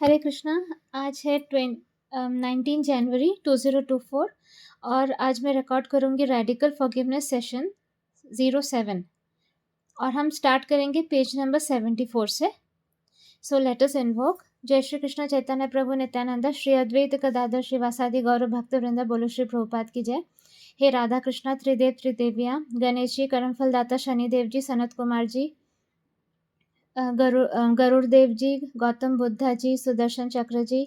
हरे कृष्णा। आज है 19 जनवरी 2024 और आज मैं रिकॉर्ड करूँगी रेडिकल फॉरगिवनेस सेशन 07 और हम स्टार्ट करेंगे पेज नंबर 74 से। So let us invoke. जय श्री कृष्ण चैतन्य प्रभु नित्यानंद श्री अद्वैत गदाधर श्रीवासादि गौरव भक्त वृंदा। बोलो श्री प्रभुपाद की जय। हे राधा कृष्णा त्रिदेव त्रिदेविया गणेश जी कर्मफल दाता शनिदेव जी सनत कुमार जी गरुड़ देव जी, गौतम बुद्धा जी, सुदर्शन चक्र जी,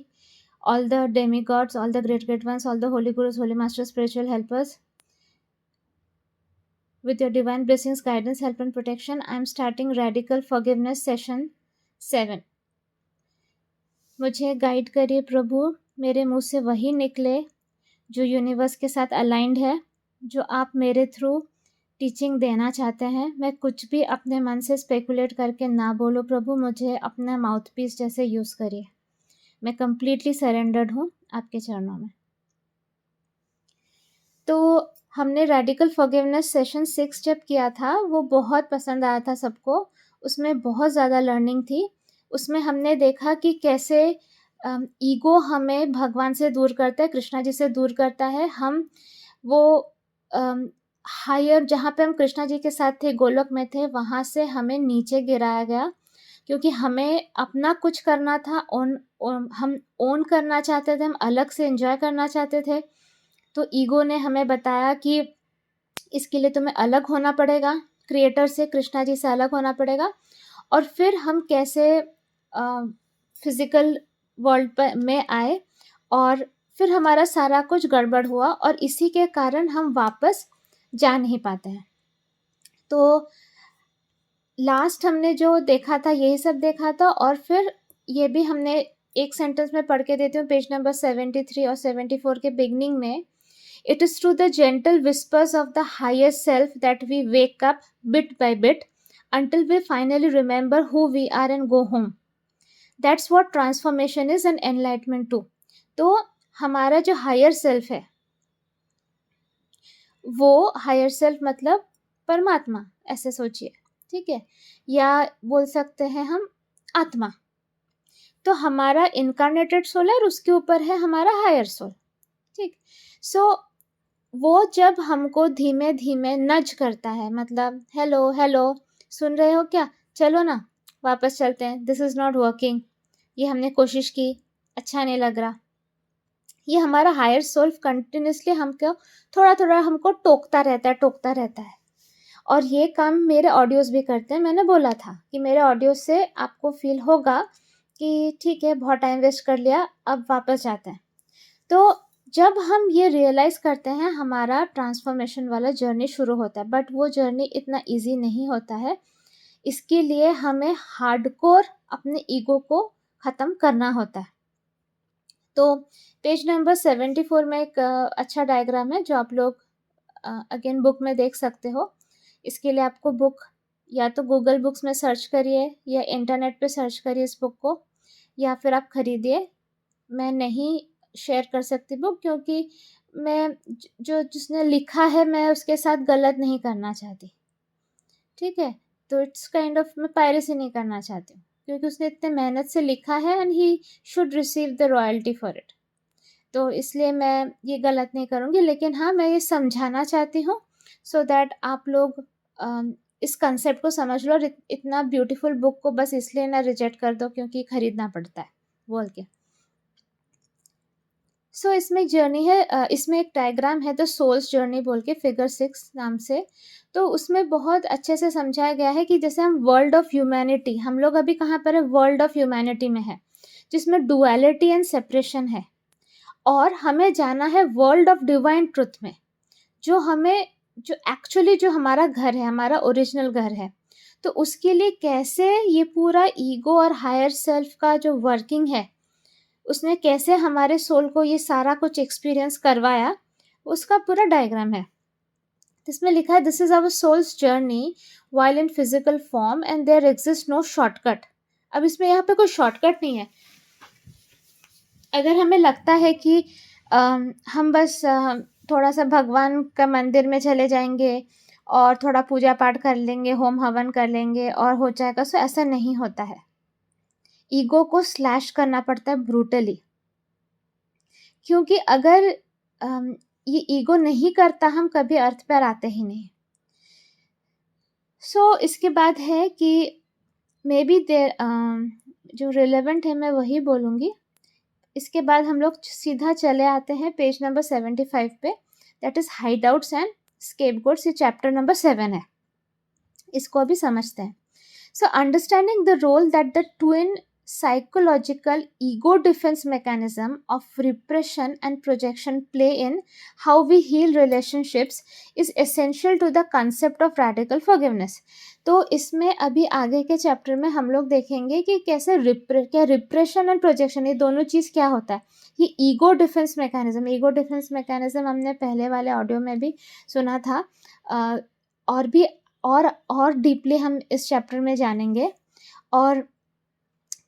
all the demigods, all the great ones, all the holy gurus, holy masters, spiritual helpers, with your divine blessings, guidance, help and protection, I am starting radical forgiveness session 7. मुझे guide करिए प्रभु, मेरे मुंह से वही निकले जो यूनिवर्स के साथ अलाइंड है, जो आप मेरे थ्रू टीचिंग देना चाहते हैं। मैं कुछ भी अपने मन से स्पेकुलेट करके ना बोलो प्रभु, मुझे अपना माउथ पीस जैसे यूज़ करिए। मैं कंप्लीटली सरेंडर्ड हूँ आपके चरणों में। तो हमने रेडिकल फॉरगिवनेस सेशन 6 जब किया था वो बहुत पसंद आया था सबको। उसमें बहुत ज़्यादा लर्निंग थी। उसमें हमने देखा कि कैसे ईगो हमें भगवान से दूर करता है, कृष्णा जी से दूर करता है। हम वो हायर जहाँ पे हम कृष्णा जी के साथ थे, गोलोक में थे, वहाँ से हमें नीचे गिराया गया क्योंकि हमें अपना कुछ करना था। हम ओन करना चाहते थे, हम अलग से एंजॉय करना चाहते थे। तो ईगो ने हमें बताया कि इसके लिए तुम्हें अलग होना पड़ेगा, क्रिएटर से, कृष्णा जी से अलग होना पड़ेगा। और फिर हम कैसे फिजिकल वर्ल्ड में आए और फिर हमारा सारा कुछ गड़बड़ हुआ और इसी के कारण हम वापस जा नहीं पाते हैं। तो लास्ट हमने जो देखा था यही सब देखा था और फिर ये भी हमने एक सेंटेंस में पढ़ के देती हूँ, पेज नंबर 73 और 74 के बिगनिंग में। It is through the gentle whispers of the higher self that we wake up bit by bit until we finally remember who we are and go home. That's what transformation is and enlightenment too. तो हमारा जो higher self है, वो higher self मतलब परमात्मा, ऐसे सोचिए, ठीक है, या बोल सकते हैं हम आत्मा। तो हमारा इनकारनेटेड सोल है और उसके ऊपर है हमारा हायर सोल, ठीक। सो वो जब हमको धीमे धीमे नज करता है, मतलब हेलो हेलो, सुन रहे हो क्या, चलो ना वापस चलते हैं, दिस इज़ नॉट वर्किंग, ये हमने कोशिश की, अच्छा नहीं लग रहा। ये हमारा हायर सोल कंटिन्यूसली हमको थोड़ा थोड़ा हमको टोकता रहता है। और ये काम मेरे ऑडियोज़ भी करते हैं। मैंने बोला था कि मेरे ऑडियो से आपको फील होगा कि ठीक है, बहुत टाइम वेस्ट कर लिया, अब वापस जाते हैं। तो जब हम ये रियलाइज़ करते हैं, हमारा ट्रांसफॉर्मेशन वाला जर्नी शुरू होता है। बट वो जर्नी इतना इजी नहीं होता है। इसके लिए हमें हार्डकोर अपने ईगो को ख़त्म करना होता है। तो पेज नंबर 74 में एक अच्छा डायग्राम है जो आप लोग अगेन बुक में देख सकते हो। इसके लिए आपको बुक या तो गूगल बुक्स में सर्च करिए या इंटरनेट पे सर्च करिए इस बुक को, या फिर आप ख़रीदिए। मैं नहीं शेयर कर सकती बुक क्योंकि मैं जो जिसने लिखा है मैं उसके साथ गलत नहीं करना चाहती, ठीक है। तो इट्स काइंड ऑफ, मैं पायरेसी नहीं करना चाहती हूँ क्योंकि उसने इतने मेहनत से लिखा है and he should receive the royalty for it. तो इसलिए मैं ये गलत नहीं करूँगी, लेकिन हाँ, मैं ये समझाना चाहती हूँ सो दैट आप लोग इस कंसेप्ट को समझ लो और इतना ब्यूटीफुल बुक को बस इसलिए ना रिजेक्ट कर दो क्योंकि खरीदना पड़ता है बोल के। सो इसमें एक जर्नी है, इसमें एक डायग्राम है द सोल्स जर्नी बोल के, फिगर 6 नाम से। तो उसमें बहुत अच्छे से समझाया गया है कि जैसे हम वर्ल्ड ऑफ ह्यूमैनिटी, हम लोग अभी कहाँ पर है, वर्ल्ड ऑफ ह्यूमैनिटी में है, जिसमें डुअलिटी एंड सेपरेशन है। और हमें जाना है वर्ल्ड ऑफ डिवाइन ट्रुथ में, जो हमें, जो एक्चुअली जो हमारा घर है, हमारा ओरिजिनल घर है। तो उसके लिए कैसे ये पूरा ईगो और हायर सेल्फ का जो वर्किंग है, उसने कैसे हमारे सोल को ये सारा कुछ एक्सपीरियंस करवाया, उसका पूरा डायग्राम है। इसमें लिखा है this is our souls journey while in physical form and there exist no shortcut. अब इसमें यहाँ पे कोई शॉर्टकट नहीं है। अगर हमें लगता है कि हम बस थोड़ा सा भगवान का मंदिर में चले जाएंगे और थोड़ा पूजा पाठ कर लेंगे, होम हवन कर लेंगे और हो जाएगा, सो ऐसा नहीं होता है। ईगो को स्लैश करना पड़ता है ब्रूटली, क्योंकि अगर ये ईगो नहीं करता हम कभी अर्थ पर आते ही नहीं। सो इसके बाद है कि मे बी जो रिलेवेंट है मैं वही बोलूँगी। इसके बाद हम लोग सीधा चले आते हैं पेज नंबर 75 पे, that is hideouts and scapegoats. ये चैप्टर नंबर 7 है, इसको अभी समझते हैं। So understanding the role that the twin psychological ego defense mechanism of repression and projection play in how we heal relationships is essential to the concept of radical forgiveness. तो इसमें अभी आगे के चैप्टर में हम लोग देखेंगे कि कैसे रिप्रेशन एंड प्रोजेक्शन, ये दोनों चीज़ क्या होता है। ये ईगो डिफेंस मैकेनिज्म हमने पहले वाले ऑडियो में भी सुना था, और भी और डीपली हम इस चैप्टर में जानेंगे, और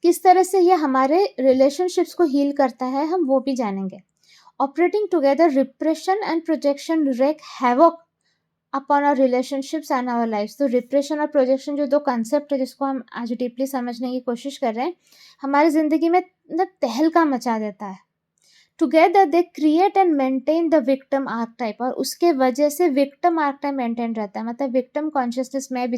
किस तरह से ये हमारे रिलेशनशिप्स को हील करता है हम वो भी जानेंगे। Operating together repression and projection wreak havoc upon our relationships and our lives. तो रिप्रेशन और प्रोजेक्शन जो दो कॉन्सेप्ट है जिसको हम आज डीपली समझने की कोशिश कर रहे हैं, हमारी ज़िंदगी में मतलब तहलका मचा देता है। Together they create and maintain the victim archetype, और उसके वजह से विक्टिम आर्कटाइप मेंटेन रहता है। मतलब विक्टिम कॉन्शियसनेस, मैं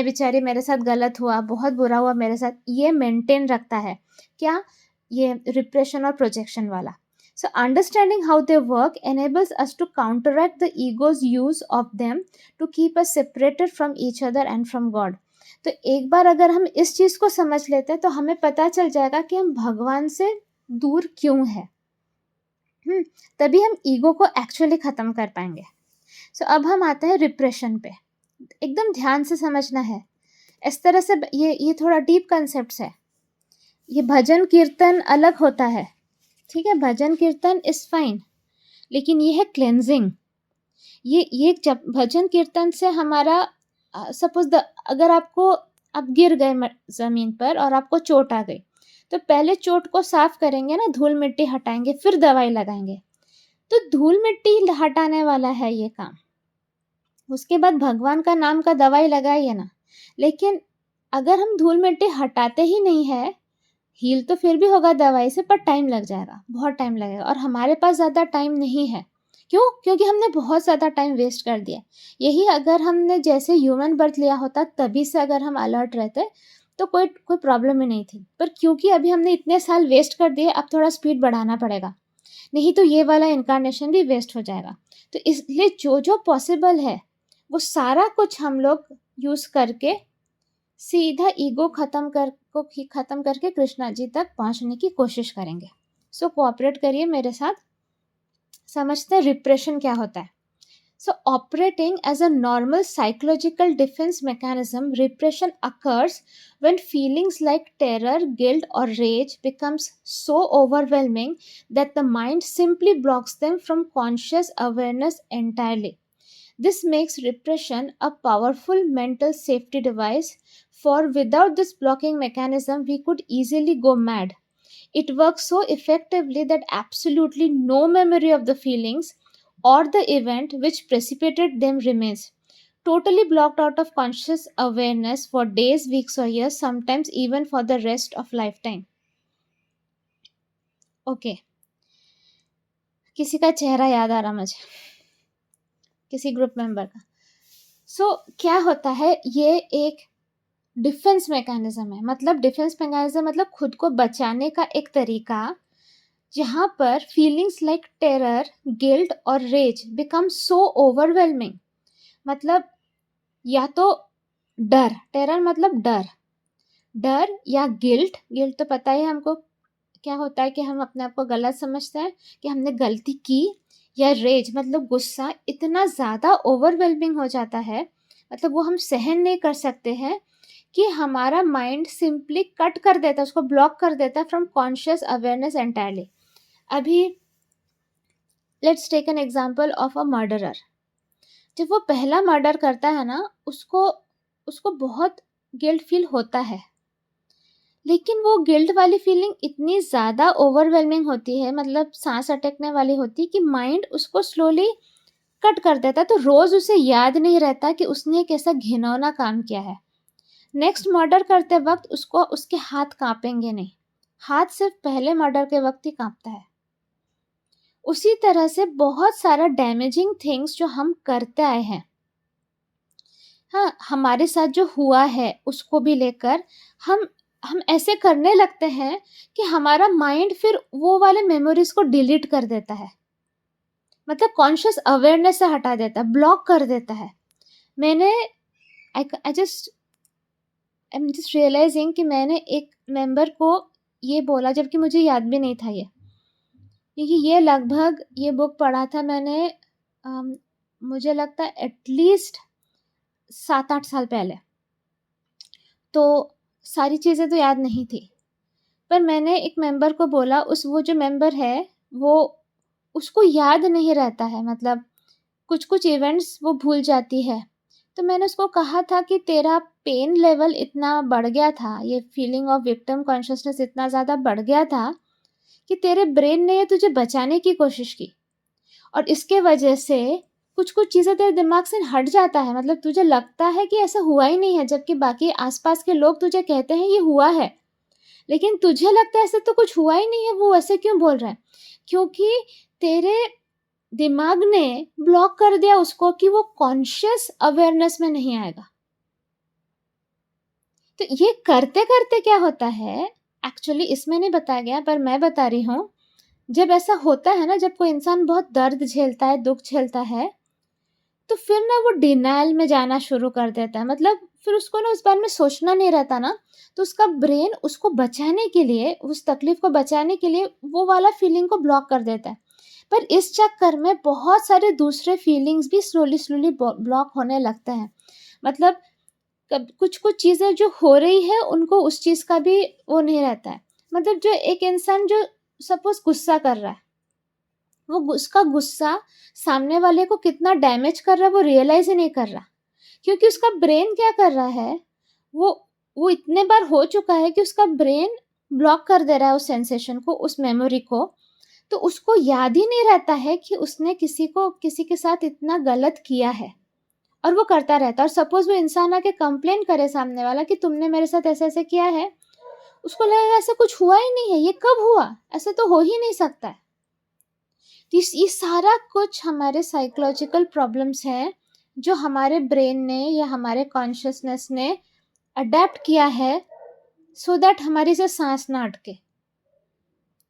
बेचारी, मेरे साथ गलत हुआ, बहुत बुरा हुआ मेरे साथ, ये मेंटेन रखता है क्या, ये रिप्रेशन और प्रोजेक्शन वाला। So understanding how they work enables us to counteract the ego's use of them to keep us separated from each other and from God. तो एक बार अगर हम इस चीज़ को समझ लेते हैं तो हमें पता चल जाएगा कि हम भगवान से दूर क्यों है। तभी हम ईगो को एक्चुअली ख़त्म कर पाएंगे। सो अब हम आते हैं रिप्रेशन पे। एकदम ध्यान से समझना है। इस तरह से ये थोड़ा डीप कंसेप्ट्स है। ये भजन कीर्तन अलग होता है, ठीक है, भजन कीर्तन इज़ फाइन, लेकिन ये है क्लेंजिंग। ये जब भजन कीर्तन से हमारा सपोज अगर आप गिर गए ज़मीन पर और आपको चोट आ गई, तो पहले चोट को साफ करेंगे ना, धूल मिट्टी हटाएंगे, फिर दवाई लगाएंगे। तो धूल मिट्टी हटाने वाला है ये काम, उसके बाद भगवान का नाम का दवाई लगाइए ना। लेकिन अगर हम धूल मिट्टी हटाते ही नहीं है, हील तो फिर भी होगा दवाई से, पर टाइम लग जाएगा, बहुत टाइम लगेगा, और हमारे पास ज़्यादा टाइम नहीं है। क्यों? क्योंकि हमने बहुत ज़्यादा टाइम वेस्ट कर दिया। यही अगर हमने जैसे ह्यूमन बर्थ लिया होता तभी से अगर हम अलर्ट रहते तो कोई प्रॉब्लम ही नहीं थी। पर क्योंकि अभी हमने इतने साल वेस्ट कर दिए, अब थोड़ा स्पीड बढ़ाना पड़ेगा, नहीं तो ये वाला इनकारनेशन भी वेस्ट हो जाएगा। तो इसलिए जो पॉसिबल है वो सारा कुछ हम लोग यूज़ करके सीधा ईगो ख़त्म करके कृष्णा जी तक पहुंचने की कोशिश करेंगे। सो कोऑपरेट करिए मेरे साथ, समझते हैं रिप्रेशन क्या होता है। So operating as a normal psychological defense mechanism, repression occurs when feelings like terror, guilt, or rage becomes so overwhelming that the mind simply blocks them from conscious awareness entirely. This makes repression a powerful mental safety device, for without this blocking mechanism, we could easily go mad. It works so effectively that absolutely no memory of the feelings or the event which precipitated them remains, totally blocked out of conscious awareness for days, weeks, or years, sometimes even for the rest of lifetime. Okay. किसी का चेहरा याद आ रहा मुझे, किसी group member का। सो क्या होता है, ये एक डिफेंस मैकेनिज्म है। मतलब डिफेंस मैकेनिज्म मतलब खुद को बचाने का एक तरीका, जहाँ पर फीलिंग्स लाइक टेरर, गिल्ट और रेज बिकम सो ओवरवेलमिंग। मतलब या तो डर, टेरर मतलब डर या गिल्ट तो पता ही है हमको क्या होता है कि हम अपने आप को गलत समझते हैं कि हमने गलती की, या रेज मतलब गुस्सा इतना ज़्यादा ओवरवेलमिंग हो जाता है, मतलब वो हम सहन नहीं कर सकते हैं कि हमारा माइंड सिंपली कट कर देता है, उसको ब्लॉक कर देता है फ्रॉम कॉन्शियस अवेयरनेस एंटायरली। अभी let's take an example of a murderer. जब वो पहला मर्डर करता है ना, उसको बहुत गिल्ट फील होता है, लेकिन वो गिल्ट वाली फीलिंग इतनी ज़्यादा ओवरवेलमिंग होती है, मतलब सांस अटकने वाली होती है, कि माइंड उसको स्लोली कट कर देता है। तो रोज़ उसे याद नहीं रहता कि उसने एक ऐसा घिनौना काम किया है। नेक्स्ट मर्डर करते वक्त उसको उसके हाथ कांपेंगे नहीं, हाथ सिर्फ पहले मर्डर के वक्त ही कांपता है। उसी तरह से बहुत सारा डैमेजिंग थिंग्स जो हम करते आए हैं, हाँ, हमारे साथ जो हुआ है उसको भी लेकर हम ऐसे करने लगते हैं कि हमारा माइंड फिर वो वाले मेमोरीज को डिलीट कर देता है, मतलब कॉन्शियस अवेयरनेस से हटा देता है, ब्लॉक कर देता है। मैंने I just I am just realizing कि मैंने एक मेंबर को ये बोला जबकि मुझे याद भी नहीं था ये, क्योंकि ये लगभग ये बुक पढ़ा था मैंने मुझे लगता है एटलीस्ट 7-8 साल पहले, तो सारी चीज़ें तो याद नहीं थी। पर मैंने एक मेंबर को बोला, वो जो मेंबर है वो उसको याद नहीं रहता है, मतलब कुछ कुछ इवेंट्स वो भूल जाती है। तो मैंने उसको कहा था कि तेरा पेन लेवल इतना बढ़ गया था, ये फीलिंग ऑफ विक्टिम कॉन्शियसनेस इतना ज़्यादा बढ़ गया था कि तेरे ब्रेन ने ये तुझे बचाने की कोशिश की, और इसके वजह से कुछ कुछ चीज़ें तेरे दिमाग से हट जाता है, मतलब तुझे लगता है कि ऐसा हुआ ही नहीं है, जबकि बाकी आसपास के लोग तुझे कहते हैं ये हुआ है, लेकिन तुझे लगता है ऐसा तो कुछ हुआ ही नहीं है, वो ऐसे क्यों बोल रहा है? क्योंकि तेरे दिमाग ने ब्लॉक कर दिया उसको कि वो कॉन्शियस अवेयरनेस में नहीं आएगा। तो ये करते करते क्या होता है, एक्चुअली इसमें नहीं बताया गया पर मैं बता रही हूँ, जब ऐसा होता है ना, जब कोई इंसान बहुत दर्द झेलता है, दुख झेलता है, तो फिर ना वो डिनायल में जाना शुरू कर देता है, मतलब फिर उसको ना उस बारे में सोचना नहीं रहता ना, तो उसका ब्रेन उसको बचाने के लिए, उस तकलीफ को बचाने के लिए वो वाला फीलिंग को ब्लॉक कर देता है। पर इस चक्कर में बहुत सारे दूसरे फीलिंग्स भी स्लोली स्लोली ब्लॉक होने लगते हैं, मतलब कुछ कुछ चीज़ें जो हो रही है उनको उस चीज़ का भी वो नहीं रहता है, मतलब जो एक इंसान जो सपोज गुस्सा कर रहा है, वो उसका गुस्सा सामने वाले को कितना डैमेज कर रहा है वो रियलाइज ही नहीं कर रहा, क्योंकि उसका ब्रेन क्या कर रहा है, वो इतने बार हो चुका है कि उसका ब्रेन ब्लॉक कर दे रहा है उस सेंसेशन को, उस मेमोरी को, तो उसको याद ही नहीं रहता है कि उसने किसी के साथ इतना गलत किया है, और वो करता रहता है। और सपोज वो इंसान आके कंप्लेन करे सामने वाला कि तुमने मेरे साथ ऐसे ऐसे किया है, उसको लगेगा ऐसा कुछ हुआ ही नहीं है, ये कब हुआ, ऐसा तो हो ही नहीं सकता है। तो ये सारा कुछ हमारे साइकोलॉजिकल प्रॉब्लम्स हैं जो हमारे ब्रेन ने या हमारे कॉन्शियसनेस ने अडेप्ट किया है सो दैट हमारी से सांस ना अटके,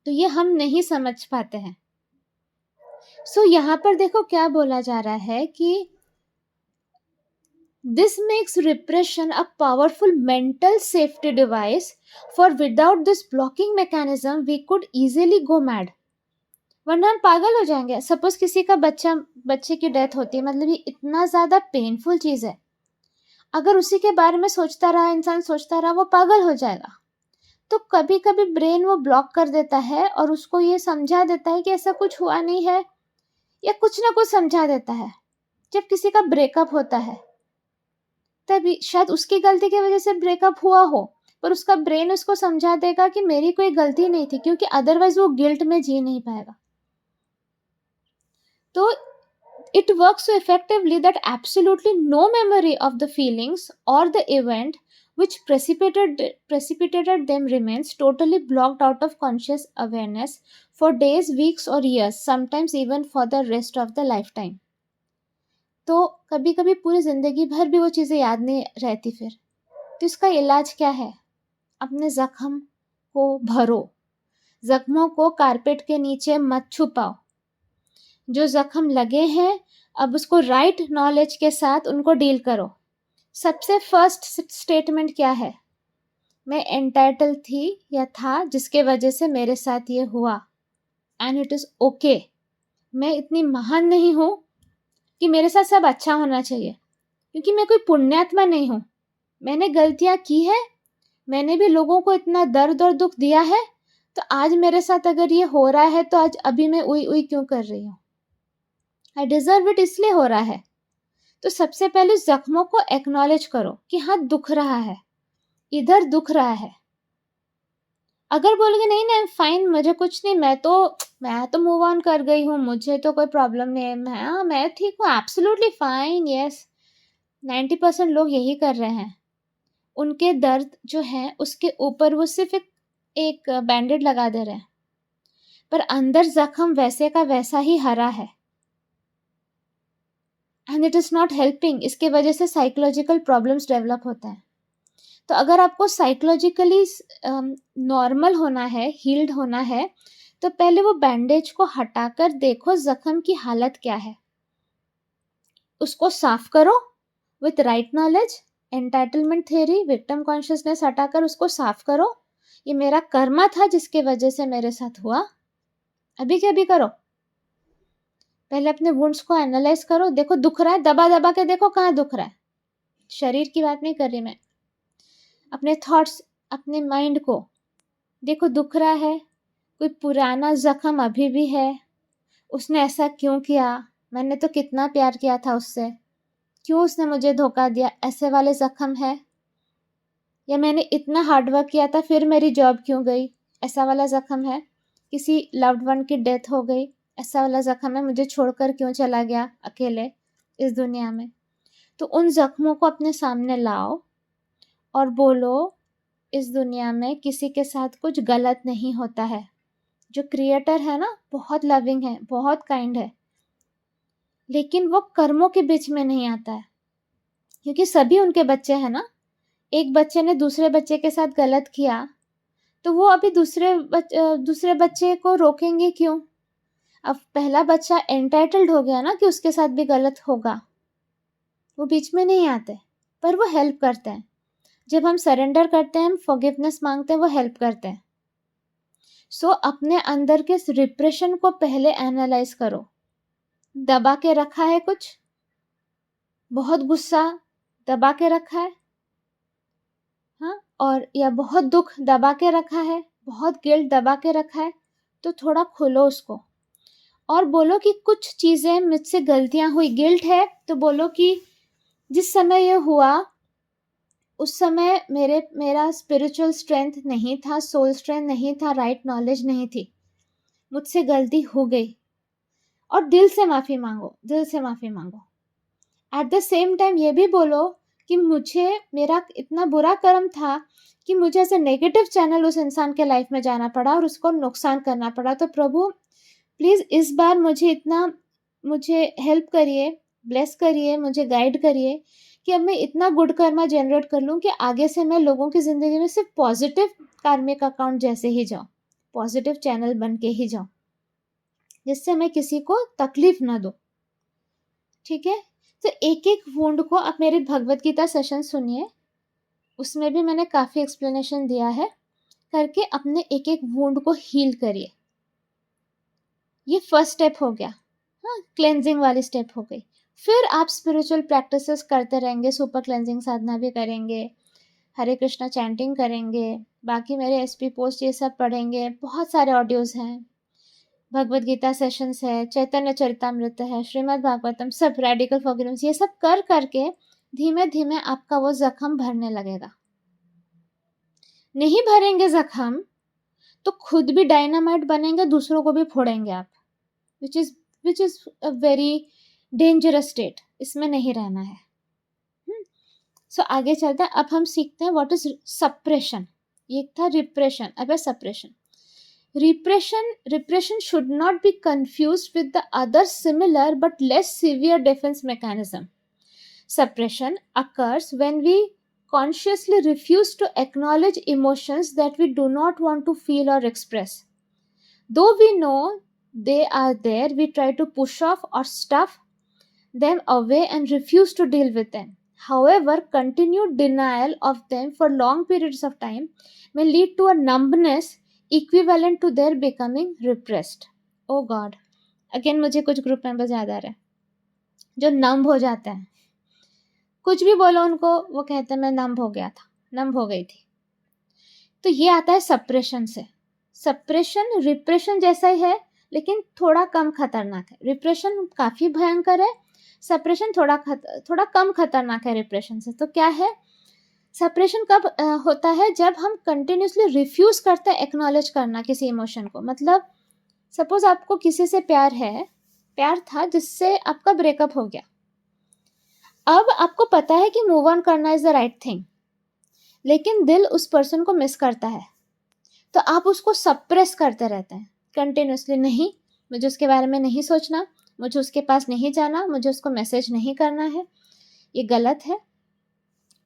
तो ये हम नहीं समझ पाते हैं। सो यहाँ पर देखो क्या बोला जा रहा है कि this makes repression a powerful mental safety device, for without this blocking mechanism we could easily go mad, वरना हम पागल हो जाएंगे। सपोज किसी का बच्चे की डेथ होती है, मतलब ये इतना ज़्यादा पेनफुल चीज़ है, अगर उसी के बारे में सोचता रहा इंसान, सोचता रहा, वो पागल हो जाएगा। तो कभी कभी ब्रेन वो ब्लॉक कर देता है और उसको ये समझा देता है कि ऐसा कुछ हुआ नहीं है, या कुछ ना कुछ समझा देता है। जब किसी का ब्रेकअप होता है तभी शायद उसकी गलती की वजह से ब्रेकअप हुआ हो, पर उसका ब्रेन उसको समझा देगा कि मेरी कोई गलती नहीं थी, क्योंकि अदरवाइज वो गिल्ट में जी नहीं पाएगा। तो it works so effectively that absolutely no memory of the feelings or the event which precipitated them remains totally blocked out of conscious awareness for days, weeks or years, sometimes even for the rest of the lifetime. तो कभी कभी पूरी जिंदगी भर भी वो चीज़ें याद नहीं रहती फिर। तो इसका इलाज क्या है? अपने जख्म को भरो, जख्मों को कारपेट के नीचे मत छुपाओ। जो जख्म लगे हैं अब उसको राइट नॉलेज के साथ उनको डील करो। सबसे फर्स्ट स्टेटमेंट क्या है? मैं एंटाइटल थी या था जिसके वजह से मेरे साथ ये हुआ, एंड इट इज़ ओके। मैं इतनी महान नहीं हूँ कि मेरे साथ सब अच्छा होना चाहिए, क्योंकि मैं कोई पुण्यात्मा नहीं हूँ। मैंने गलतियाँ की है, मैंने भी लोगों को इतना दर्द और दुख दिया है, तो आज मेरे साथ अगर ये हो रहा है तो आज अभी मैं उई उई क्यों कर रही हूँ? आई डिजर्व इट इसलिए हो रहा है। तो सबसे पहले जख्मों को एक्नॉलेज करो कि हाँ दुख रहा है, इधर दुख रहा है। अगर बोलोगे नहीं नहीं फाइन, मुझे कुछ नहीं, मैं तो मूव ऑन कर गई हूँ, मुझे तो कोई प्रॉब्लम नहीं है, मैं ठीक हूँ, एब्सोल्युटली फाइन, यस, 90% लोग यही कर रहे हैं। उनके दर्द जो है उसके ऊपर वो सिर्फ एक बैंडेड लगा दे रहे हैं, पर अंदर जख्म वैसे का वैसा ही हरा है, and it is not helping. इसके वजह से साइकोलॉजिकल प्रॉब्लम्स डेवलप होता है। तो अगर आपको साइकोलॉजिकली नॉर्मल होना है, हील्ड होना है, तो पहले वो बैंडेज को हटाकर देखो जख्म की हालत क्या है, उसको साफ करो with right knowledge, entitlement theory, victim consciousness हटाकर उसको साफ करो। ये मेरा कर्मा था जिसके वजह से मेरे साथ हुआ। अभी के अभी करो, पहले अपने वुंड्स को एनालाइज करो, देखो दुख रहा है, दबा दबा के देखो कहाँ दुख रहा है। शरीर की बात नहीं कर रही मैं, अपने थॉट्स, अपने माइंड को देखो, दुख रहा है, कोई पुराना जख्म अभी भी है, उसने ऐसा क्यों किया, मैंने तो कितना प्यार किया था उससे, क्यों उसने मुझे धोखा दिया, ऐसे वाले जख्म है। या मैंने इतना हार्डवर्क किया था फिर मेरी जॉब क्यों गई, ऐसा वाला जख्म है। किसी लव्ड वन की डेथ हो गई, ऐसा वाला जख्म है, मुझे छोड़कर क्यों चला गया अकेले इस दुनिया में। तो उन जख्मों को अपने सामने लाओ और बोलो, इस दुनिया में किसी के साथ कुछ गलत नहीं होता है। जो क्रिएटर है ना, बहुत लविंग है, बहुत काइंड है, लेकिन वो कर्मों के बीच में नहीं आता है, क्योंकि सभी उनके बच्चे हैं ना। एक बच्चे ने दूसरे बच्चे के साथ गलत किया तो वो अभी दूसरे बच्चे को रोकेंगे क्यों। अब पहला बच्चा एंटाइटल्ड हो गया ना कि उसके साथ भी गलत होगा, वो बीच में नहीं आते, पर वो हेल्प करते हैं। जब हम सरेंडर करते हैं, हम फॉरगिवनेस मांगते हैं, वो हेल्प करते हैं। सो अपने अंदर के रिप्रेशन को पहले एनालाइज करो। दबा के रखा है कुछ, बहुत गुस्सा दबा के रखा है, हाँ, और या बहुत दुख दबा के रखा है, बहुत गिल्ट दबा के रखा है, तो थोड़ा खोलो उसको और बोलो कि कुछ चीज़ें मुझसे गलतियां हुई। गिल्ट है तो बोलो कि जिस समय ये हुआ उस समय मेरा स्पिरिचुअल स्ट्रेंथ नहीं था, सोल स्ट्रेंथ नहीं था, राइट नॉलेज नहीं थी, मुझसे गलती हो गई। और दिल से माफ़ी मांगो, दिल से माफ़ी मांगो। एट द सेम टाइम ये भी बोलो कि मेरा इतना बुरा कर्म था कि मुझे ऐसे नेगेटिव चैनल उस इंसान के लाइफ में जाना पड़ा और उसको नुकसान करना पड़ा। तो प्रभु प्लीज़ इस बार मुझे हेल्प करिए, ब्लेस करिए, मुझे गाइड करिए कि अब मैं इतना गुड कर्मा जनरेट कर लूँ कि आगे से मैं लोगों की ज़िंदगी में सिर्फ पॉजिटिव कार्मिक अकाउंट जैसे ही जाऊँ, पॉजिटिव चैनल बन के ही जाऊँ, जिससे मैं किसी को तकलीफ ना दूँ। ठीक है, तो एक एक वुंड को आप मेरे भगवत गीता सेशन सुनिए, उसमें भी मैंने काफ़ी एक्सप्लेनेशन दिया है, करके अपने एक एक वुंड को हील करिए। ये फर्स्ट स्टेप हो गया, हाँ, क्लेंजिंग वाली स्टेप हो गई। फिर आप स्पिरिचुअल प्रैक्टिसेस करते रहेंगे, सुपर क्लेंजिंग साधना भी करेंगे, हरे कृष्णा चैंटिंग करेंगे, बाकी मेरे एसपी पोस्ट ये सब पढ़ेंगे, बहुत सारे ऑडियोज़ हैं, भगवद गीता सेशंस है, चैतन्य चरितामृत है, श्रीमद् भागवतम, सब रेडिकल फॉरगिवनेस, ये सब कर करके धीमे धीमे आपका वो जख्म भरने लगेगा। नहीं भरेंगे जख्म तो खुद भी डायनामाइट बनेंगे, दूसरों को भी फोड़ेंगे आप, which is a very dangerous state. इसमें नहीं रहना है। सो आगे चलते हैं। अब हम सीखते हैं व्हाट इज सप्रेशन। ये था रिप्रेशन, अब है suppression. Repression should not be confused with the other similar but less severe defense mechanism. Suppression occurs when we consciously refuse to acknowledge emotions that we do not want to feel or express. Though we know they are there, we try to push off or stuff them away and refuse to deal with them. However, continued denial of them for long periods of time may lead to a numbness equivalent to their becoming repressed. Oh God, again मुझे कुछ group members याद आ रहे हैं जो नंब हो जाते हैं। कुछ भी बोलो उनको, वो कहते हैं मैं नंब हो गया था, नंब हो गई थी। तो ये आता है सप्रेशन से। सप्रेशन रिप्रेशन जैसा ही है, लेकिन थोड़ा कम खतरनाक है। रिप्रेशन काफ़ी भयंकर है, सप्रेशन थोड़ा कम खतरनाक है रिप्रेशन से। तो क्या है सप्रेशन? कब होता है? जब हम कंटिन्यूसली रिफ्यूज करते हैं एक्नॉलेज करना किसी इमोशन को। मतलब सपोज आपको किसी से प्यार था जिससे आपका ब्रेकअप हो गया। अब आपको पता है कि मूव ऑन करना इज द राइट थिंग, लेकिन दिल उस पर्सन को मिस करता है, तो आप उसको सप्रेस करते रहते हैं कंटिन्यूसली। नहीं, मुझे उसके बारे में नहीं सोचना, मुझे उसके पास नहीं जाना, मुझे उसको मैसेज नहीं करना है, ये गलत है।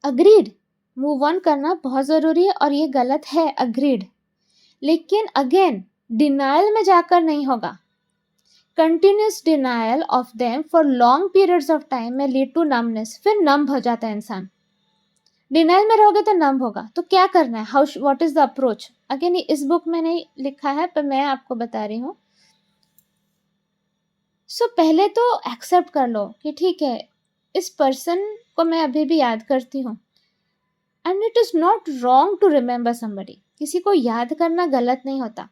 अग्रीड, मूव ऑन करना बहुत ज़रूरी है और ये गलत है, अग्रीड। लेकिन अगेन डिनायल में जाकर नहीं होगा। Continuous denial of them for long periods of time में लीड टू नम्बनेस, फिर नम्ब हो जाता है इंसान। डिनाइल में रहोगे तो नम्ब होगा। तो क्या करना है, how what is the approach? Again इस बुक में नहीं लिखा है, पर मैं आपको बता रही हूँ। सो पहले तो एक्सेप्ट कर लो कि ठीक है, इस पर्सन को मैं अभी भी याद करती हूँ, and it is not wrong to remember somebody. किसी को याद करना गलत नहीं होता,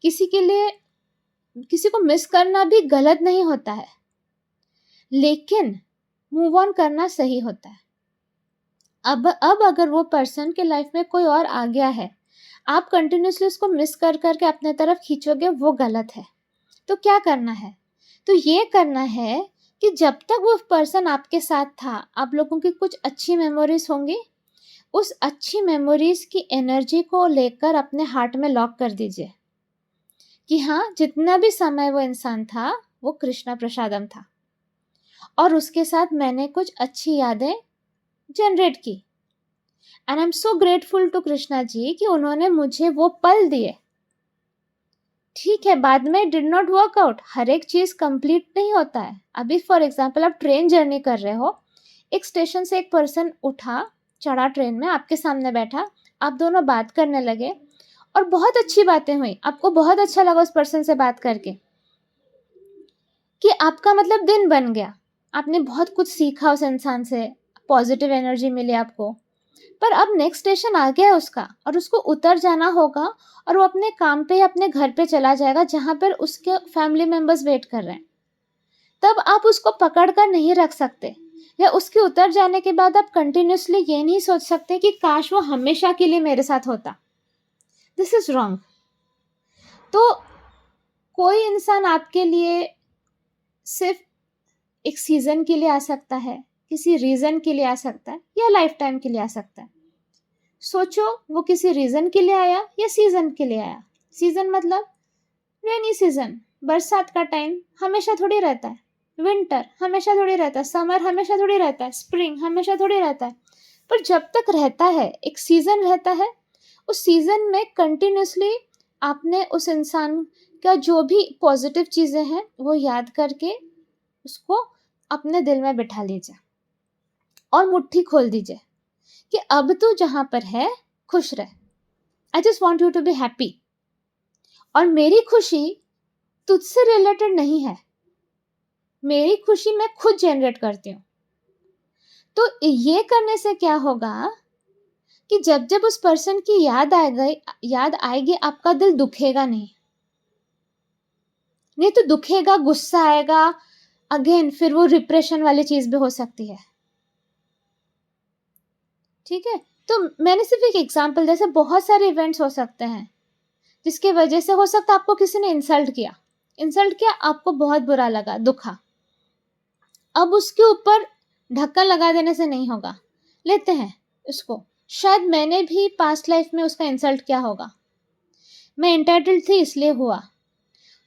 किसी के लिए किसी को मिस करना भी गलत नहीं होता है, लेकिन मूव ऑन करना सही होता है। अब अगर वो पर्सन के लाइफ में कोई और आ गया है, आप कंटिन्यूसली उसको मिस कर करके अपने तरफ खींचोगे, वो गलत है। तो क्या करना है? तो ये करना है कि जब तक वो पर्सन आपके साथ था, आप लोगों की कुछ अच्छी मेमोरीज होंगी, उस अच्छी मेमोरीज की एनर्जी को लेकर अपने हार्ट में लॉक कर दीजिए कि हाँ, जितना भी समय वो इंसान था वो कृष्णा प्रसादम था, और उसके साथ मैंने कुछ अच्छी यादें जनरेट की। And I am so grateful to Krishna ji कि उन्होंने मुझे वो पल दिए। ठीक है, बाद में डिड नॉट वर्क आउट, हर एक चीज कंप्लीट नहीं होता है। अभी फॉर एग्जाम्पल आप ट्रेन जर्नी कर रहे हो, एक स्टेशन से एक पर्सन उठा, चढ़ा ट्रेन में, आपके सामने बैठा, आप दोनों बात करने लगे और बहुत अच्छी बातें हुई, आपको बहुत अच्छा लगा उस पर्सन से बात करके, कि आपका मतलब दिन बन गया, आपने बहुत कुछ सीखा उस इंसान से, पॉजिटिव एनर्जी मिली आपको। पर अब नेक्स्ट स्टेशन आ गया है उसका, और उसको उतर जाना होगा, और वो अपने काम पे या अपने घर पे चला जाएगा जहाँ पर उसके फैमिली मेंबर्स वेट कर रहे हैं। तब आप उसको पकड़ कर नहीं रख सकते, या उसके उतर जाने के बाद आप कंटिन्यूसली ये नहीं सोच सकते कि काश वो हमेशा के लिए मेरे साथ होता। This is wrong. तो कोई इंसान आपके लिए सिर्फ एक सीजन के लिए आ सकता है, किसी रीजन के लिए आ सकता है, या लाइफ टाइम के लिए आ सकता है। सोचो, वो किसी रीजन के लिए आया या सीजन के लिए आया। सीजन मतलब रेनी सीजन, बरसात का टाइम हमेशा थोड़ी रहता है, विंटर हमेशा थोड़ी रहता है, समर हमेशा थोड़ी रहता है, स्प्रिंग हमेशा थोड़ी रहता है। पर जब तक रहता है, एक सीजन रहता है, उस सीजन में कंटिन्यूसली आपने उस इंसान का जो भी पॉजिटिव चीज़ें हैं वो याद करके उसको अपने दिल में बिठा लीजिए और मुट्ठी खोल दीजिए कि अब तू जहां पर है खुश रह। I just want you to be happy, और मेरी खुशी तुझसे रिलेटेड नहीं है, मेरी खुशी मैं खुद जनरेट करती हूँ। तो ये करने से क्या होगा कि जब जब उस पर्सन की याद आएगी, आपका दिल दुखेगा नहीं। नहीं तो दुखेगा, गुस्सा आएगा, अगेन फिर वो डिप्रेशन वाली चीज भी हो सकती है। ठीक है, तो मैंने सिर्फ एक एग्जांपल, जैसे बहुत सारे इवेंट्स हो सकते हैं जिसके वजह से, हो सकता है आपको किसी ने इंसल्ट किया, आपको बहुत बुरा लगा, दुखा। अब उसके ऊपर ढक्कन लगा देने से नहीं होगा, लेते हैं उसको, शायद मैंने भी पास्ट लाइफ में उसका इंसल्ट किया होगा, मैं एंटाइटल्ड थी इसलिए हुआ,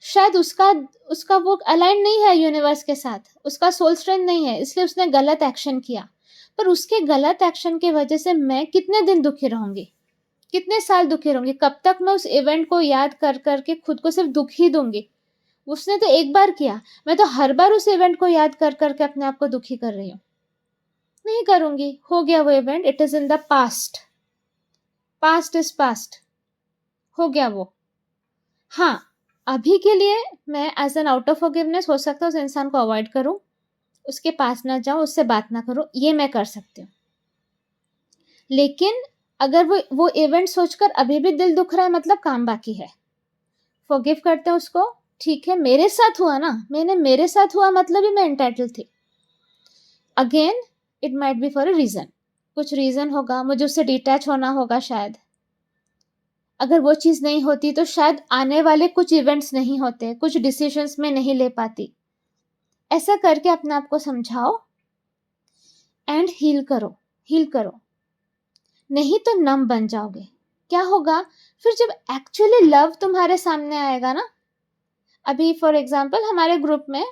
शायद उसका वो अलाइन नहीं है यूनिवर्स के साथ, उसका सोल स्ट्रेंथ नहीं है, इसलिए उसने गलत एक्शन किया। पर उसके गलत एक्शन की वजह से मैं कितने दिन दुखी रहूंगी, कितने साल दुखी रहूंगी, कब तक मैं उस इवेंट को याद कर करके खुद को सिर्फ दुख ही दूंगी। उसने तो एक बार किया, मैं तो हर बार उस इवेंट को याद कर करके अपने आप को दुखी कर रही हूँ। नहीं करूंगी, हो गया वो event, it is in the past, past is past, हो गया वो। हाँ, अभी के लिए मैं as an out of forgiveness हो सकता है उस इंसान को अवॉइड करूं, उसके पास ना जाऊं, उससे बात ना करूं, ये मैं कर सकती हूँ। लेकिन अगर वो इवेंट सोचकर अभी भी दिल दुख रहा है, मतलब काम बाकी है। फॉरगिव करते हैं उसको, ठीक है, मेरे साथ हुआ ना, मेरे साथ हुआ मतलब ही मैं एंटाइटल्ड थी। Again it might be for a reason, कुछ रीजन होगा, मुझे उससे डिटैच होना होगा शायद। अगर वो चीज़ नहीं होती तो शायद आने वाले कुछ इवेंट्स नहीं होते, कुछ डिसीजंस में नहीं ले पाती। ऐसा करके अपने आप को समझाओ एंड हील करो, हील करो। नहीं तो नम बन जाओगे। क्या होगा फिर जब एक्चुअली लव तुम्हारे सामने आएगा ना, अभी फॉर एग्जाम्पल हमारे ग्रुप में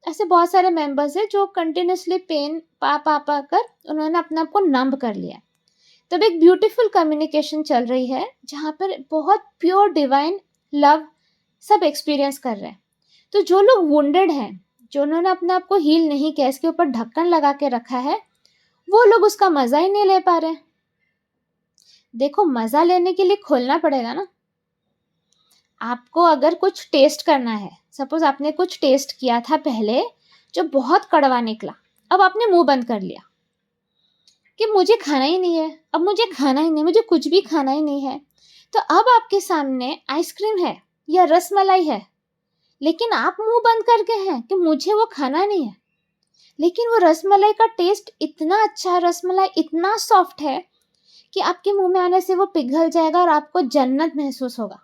ऐसे बहुत सारे मेंबर्स हैं जो कंटिन्यूसली पेन पा पा पा कर उन्होंने अपने आप को नंब कर लिया। तब एक ब्यूटीफुल कम्युनिकेशन चल रही है जहाँ पर बहुत प्योर डिवाइन लव सब एक्सपीरियंस कर रहे हैं। तो जो लोग वुंडेड हैं, जो उन्होंने अपने आप को हील नहीं किया, इसके ऊपर ढक्कन लगा के रखा है, वो लोग उसका मजा ही नहीं ले पा रहे। देखो, मजा लेने के लिए खोलना पड़ेगा ना। आपको अगर कुछ टेस्ट करना है, सपोज आपने कुछ टेस्ट किया था पहले जो बहुत कड़वा निकला, अब आपने मुंह बंद कर लिया कि मुझे खाना ही नहीं है, अब मुझे खाना ही नहीं, मुझे कुछ भी खाना ही नहीं है। तो अब आपके सामने आइसक्रीम है या रसमलाई है, लेकिन आप मुंह बंद करके हैं कि मुझे वो खाना नहीं है। लेकिन वो रसमलाई का टेस्ट इतना अच्छा है, रसमलाई इतना सॉफ्ट है कि आपके मुंह में आने से वो पिघल जाएगा और आपको जन्नत महसूस होगा।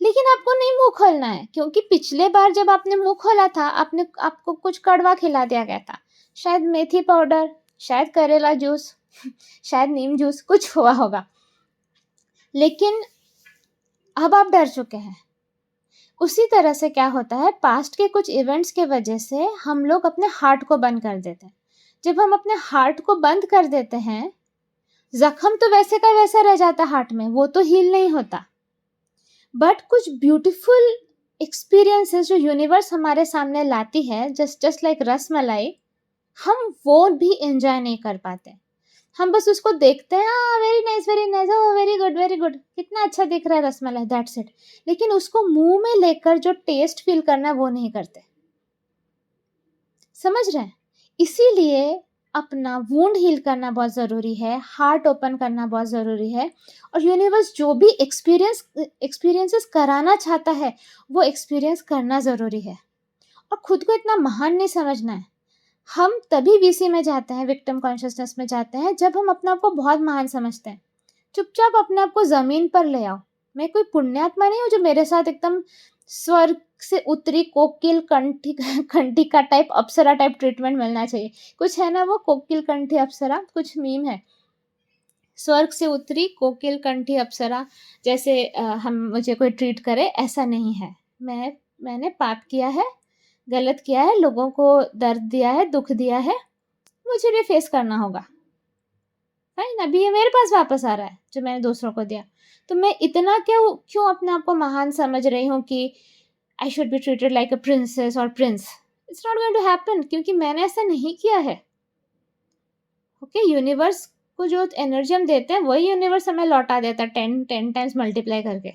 लेकिन आपको नहीं मुंह खोलना है, क्योंकि पिछले बार जब आपने मुंह खोला था आपको कुछ कड़वा खिला दिया गया था, शायद मेथी पाउडर, शायद करेला जूस, शायद नीम जूस, कुछ हुआ होगा। लेकिन अब आप डर चुके हैं। उसी तरह से क्या होता है, पास्ट के कुछ इवेंट्स के वजह से हम लोग अपने हार्ट को बंद कर देते हैं। जब हम अपने हार्ट को बंद कर देते हैं, जख्म तो वैसे का वैसा रह जाता है हार्ट में, वो तो हील नहीं होता। बट कुछ ब्यूटीफुल एक्सपीरियंसेस जो यूनिवर्स हमारे सामने लाती है, जस्ट लाइक रसमलाई, हम वो भी एंजॉय नहीं कर पाते। हम बस उसको देखते हैं, हाँ वेरी नाइस वेरी नाइस, ओ वेरी गुड, कितना अच्छा दिख रहा है रसमलाई, दैट्स इट। लेकिन उसको मुंह में लेकर जो टेस्ट फील करना है वो नहीं करते। समझ रहे हैं? इसीलिए अपना वुंड हील करना बहुत ज़रूरी है, हार्ट ओपन करना बहुत ज़रूरी है। और यूनिवर्स जो भी एक्सपीरियंसेस कराना चाहता है वो एक्सपीरियंस करना ज़रूरी है। और खुद को इतना महान नहीं समझना है। हम तभी वीसी में जाते हैं, विक्टिम कॉन्शियसनेस में जाते हैं, जब हम अपने आप को बहुत महान समझते हैं। चुपचाप अपने आप को ज़मीन पर ले आओ। मैं कोई पुण्यात्मा नहीं हूँ जो मेरे साथ एकदम स्वर्ग से उतरी कोकिल कंठी का टाइप अप्सरा टाइप ट्रीटमेंट मिलना चाहिए। कुछ है ना वो कोकिल कंठी अप्सरा, कुछ मीम है, स्वर्ग से उतरी कोकिल कंठी अप्सरा, जैसे हम मुझे कोई ट्रीट करे, ऐसा नहीं है। मैंने पाप किया है, गलत किया है, लोगों को दर्द दिया है, दुख दिया है, मुझे भी फेस करना होगा। फाइन, अभी ये मेरे पास वापस आ रहा है जो मैंने दूसरों को दिया। तो मैं इतना क्यों अपने आप को महान समझ रही हूँ कि I should be treated like a princess और prince? It's not going to happen, क्योंकि मैंने ऐसा नहीं किया है। ओके, यूनिवर्स को जो एनर्जी हम देते हैं वही यूनिवर्स हमें लौटा देता है 10 टाइम्स मल्टीप्लाई करके।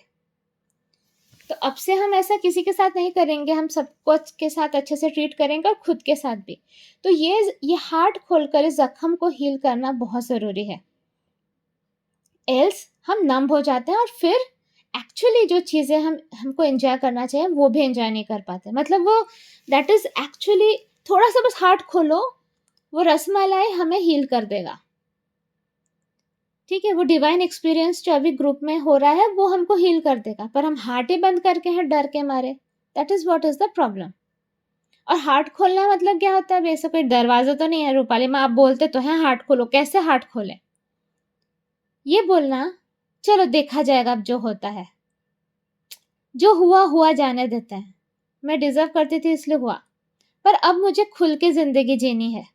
तो अब से हम ऐसा किसी के साथ नहीं करेंगे, हम सबको के साथ अच्छे से ट्रीट करेंगे और खुद के साथ भी। तो ये हार्ट खोलकर इस जख्म को हील करना बहुत ज़रूरी है। एल्स हम नंब हो जाते हैं और फिर एक्चुअली जो चीज़ें हमको एंजॉय करना चाहिए वो भी एंजॉय नहीं कर पाते। मतलब वो दैट इज़ एक्चुअली, थोड़ा सा बस हार्ट खोलो, वो रसमलाई हमें हील कर देगा। ठीक है, वो डिवाइन एक्सपीरियंस जो अभी ग्रुप में हो रहा है वो हमको हील कर देगा, पर हम हार्ट ही बंद करके हैं डर के मारे। That is what is the problem. और हार्ट खोलना मतलब क्या होता है? वैसे कोई दरवाजा तो नहीं है रूपाली माँ, आप बोलते तो हैं हार्ट खोलो, कैसे हार्ट खोले? ये बोलना चलो देखा जाएगा, अब जो होता है, जो हुआ हुआ जाने देते हैं, मैं डिजर्व करती थी इसलिए हुआ, पर अब मुझे खुल के जिंदगी जीनी है,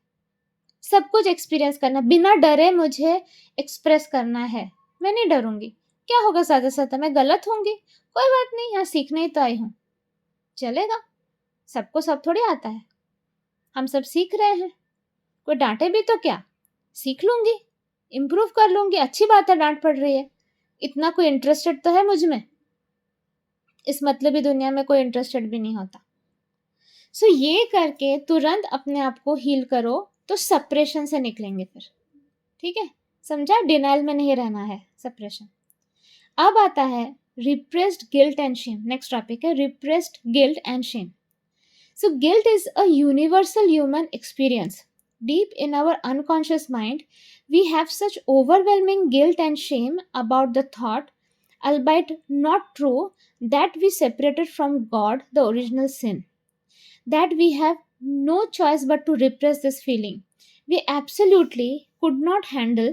सब कुछ एक्सपीरियंस करना, बिना डरे मुझे एक्सप्रेस करना है। मैं नहीं डरूंगी, क्या होगा, ज्यादा से ज्यादा मैं गलत होंगी, कोई बात नहीं, यहाँ सीखने ही तो आई हूँ, चलेगा। सबको सब थोड़ी आता है, हम सब सीख रहे हैं, कोई डांटे भी तो क्या, सीख लूंगी, इम्प्रूव कर लूंगी, अच्छी बात है डांट पड़ रही है, इतना कोई इंटरेस्टेड तो है मुझ में। इस मतलबी दुनिया में कोई इंटरेस्टेड भी नहीं होता। सो ये करके तुरंत अपने आप को हील करो तो सप्रेशन से निकलेंगे फिर। ठीक है, समझा? डिनाइल में नहीं रहना है, सप्रेशन। अब आता है repressed guilt and shame. Next topic है repressed guilt and shame. So guilt is a universal human experience. Deep in our unconscious mind, we have such overwhelming guilt and shame about the thought, albeit not true, that we separated from God, the original sin, that we have no choice but to repress this feeling. We absolutely could not handle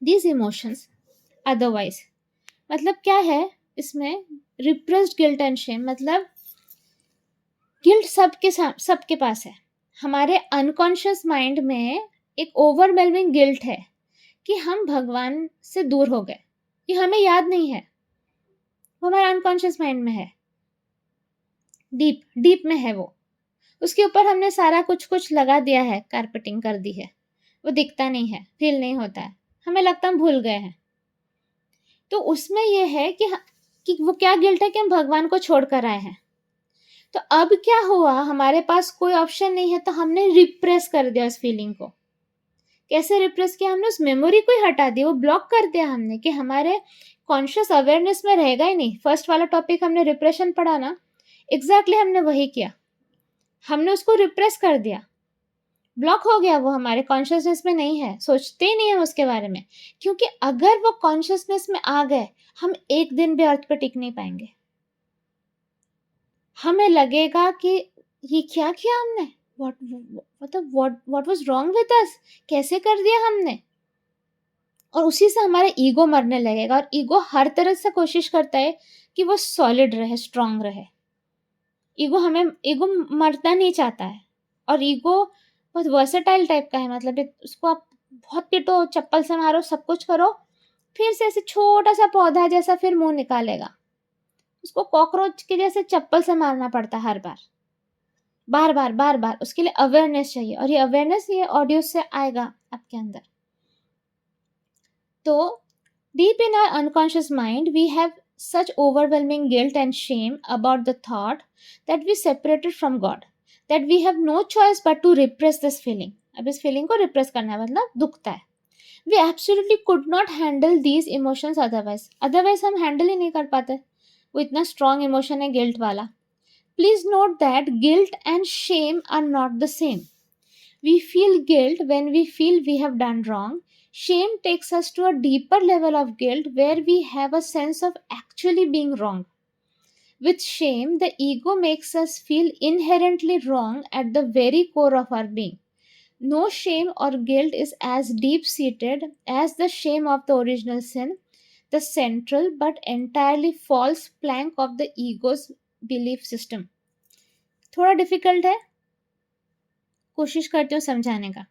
these emotions otherwise, मतलब क्या है इसमें, repressed guilt and Shem, मतलब guilt सबके पास है। हमारे unconscious mind में एक ओवरवेलमिंग गिल्ट है कि हम भगवान से दूर हो गए, ये हमें याद नहीं है, वो हमारे अनकॉन्शियस माइंड में है, डीप डीप में है वो, उसके ऊपर हमने सारा कुछ कुछ लगा दिया है, कारपेटिंग कर दी है, वो दिखता नहीं है, फील नहीं होता है, हमें लगता हम भूल गए हैं। तो उसमें ये है कि वो क्या गिल्ट है कि हम भगवान को छोड़ कर आए हैं। तो अब क्या हुआ, हमारे पास कोई ऑप्शन नहीं है, तो हमने रिप्रेस कर दिया उस फीलिंग को। कैसे रिप्रेस किया हमने, उस मेमोरी को ही हटा दिया, वो ब्लॉक कर दिया हमने कि हमारे कॉन्शियस अवेयरनेस में रहेगा ही नहीं। फर्स्ट वाला टॉपिक हमने रिप्रेशन पढ़ा ना, एग्जैक्टली हमने वही किया, हमने उसको रिप्रेस कर दिया, ब्लॉक हो गया, वो हमारे कॉन्शियसनेस में नहीं है, सोचते ही नहीं है उसके बारे में। क्योंकि अगर वो कॉन्शियसनेस में आ गए, हम एक दिन भी अर्थ पे टिक नहीं पाएंगे। हमें लगेगा कि ये क्या किया हमने, what was wrong with us, कैसे कर दिया हमने। और उसी से हमारा ईगो मरने लगेगा, और ईगो हर तरह से कोशिश करता है कि वो सॉलिड रहे, स्ट्रांग रहे। ईगो मरना नहीं चाहता है, और ईगो बहुत वर्सेटाइल टाइप का है, मतलब उसको आप बहुत पिटो, चप्पल से मारो, सब कुछ करो, फिर से ऐसे छोटा सा पौधा जैसा फिर मुंह निकालेगा। उसको कॉकरोच के जैसे चप्पल से मारना पड़ता है हर बार, बार बार बार बार। उसके लिए अवेयरनेस चाहिए, और ये अवेयरनेस ये ऑडियो से आएगा आपके अंदर। तो deep in our unconscious mind, we have such overwhelming guilt and shame about the thought that we separated from God, that we have no choice but to repress this feeling. अब इस feeling को repress करना मतलब दुखता है। We absolutely could not handle these emotions otherwise हम handle ही नहीं कर पाते, वो इतना strong emotion है guilt वाला। Please note that guilt and shame are not the same. We feel guilt when we feel we have done wrong. Shame takes us to a deeper level of guilt where we have a sense of actually being wrong. With shame, the ego makes us feel inherently wrong at the very core of our being. No shame or guilt is as deep seated as the shame of the original sin, the central but entirely false plank of the ego's belief system. थोड़ा difficult है, कोशिश करती हूँ समझाने का।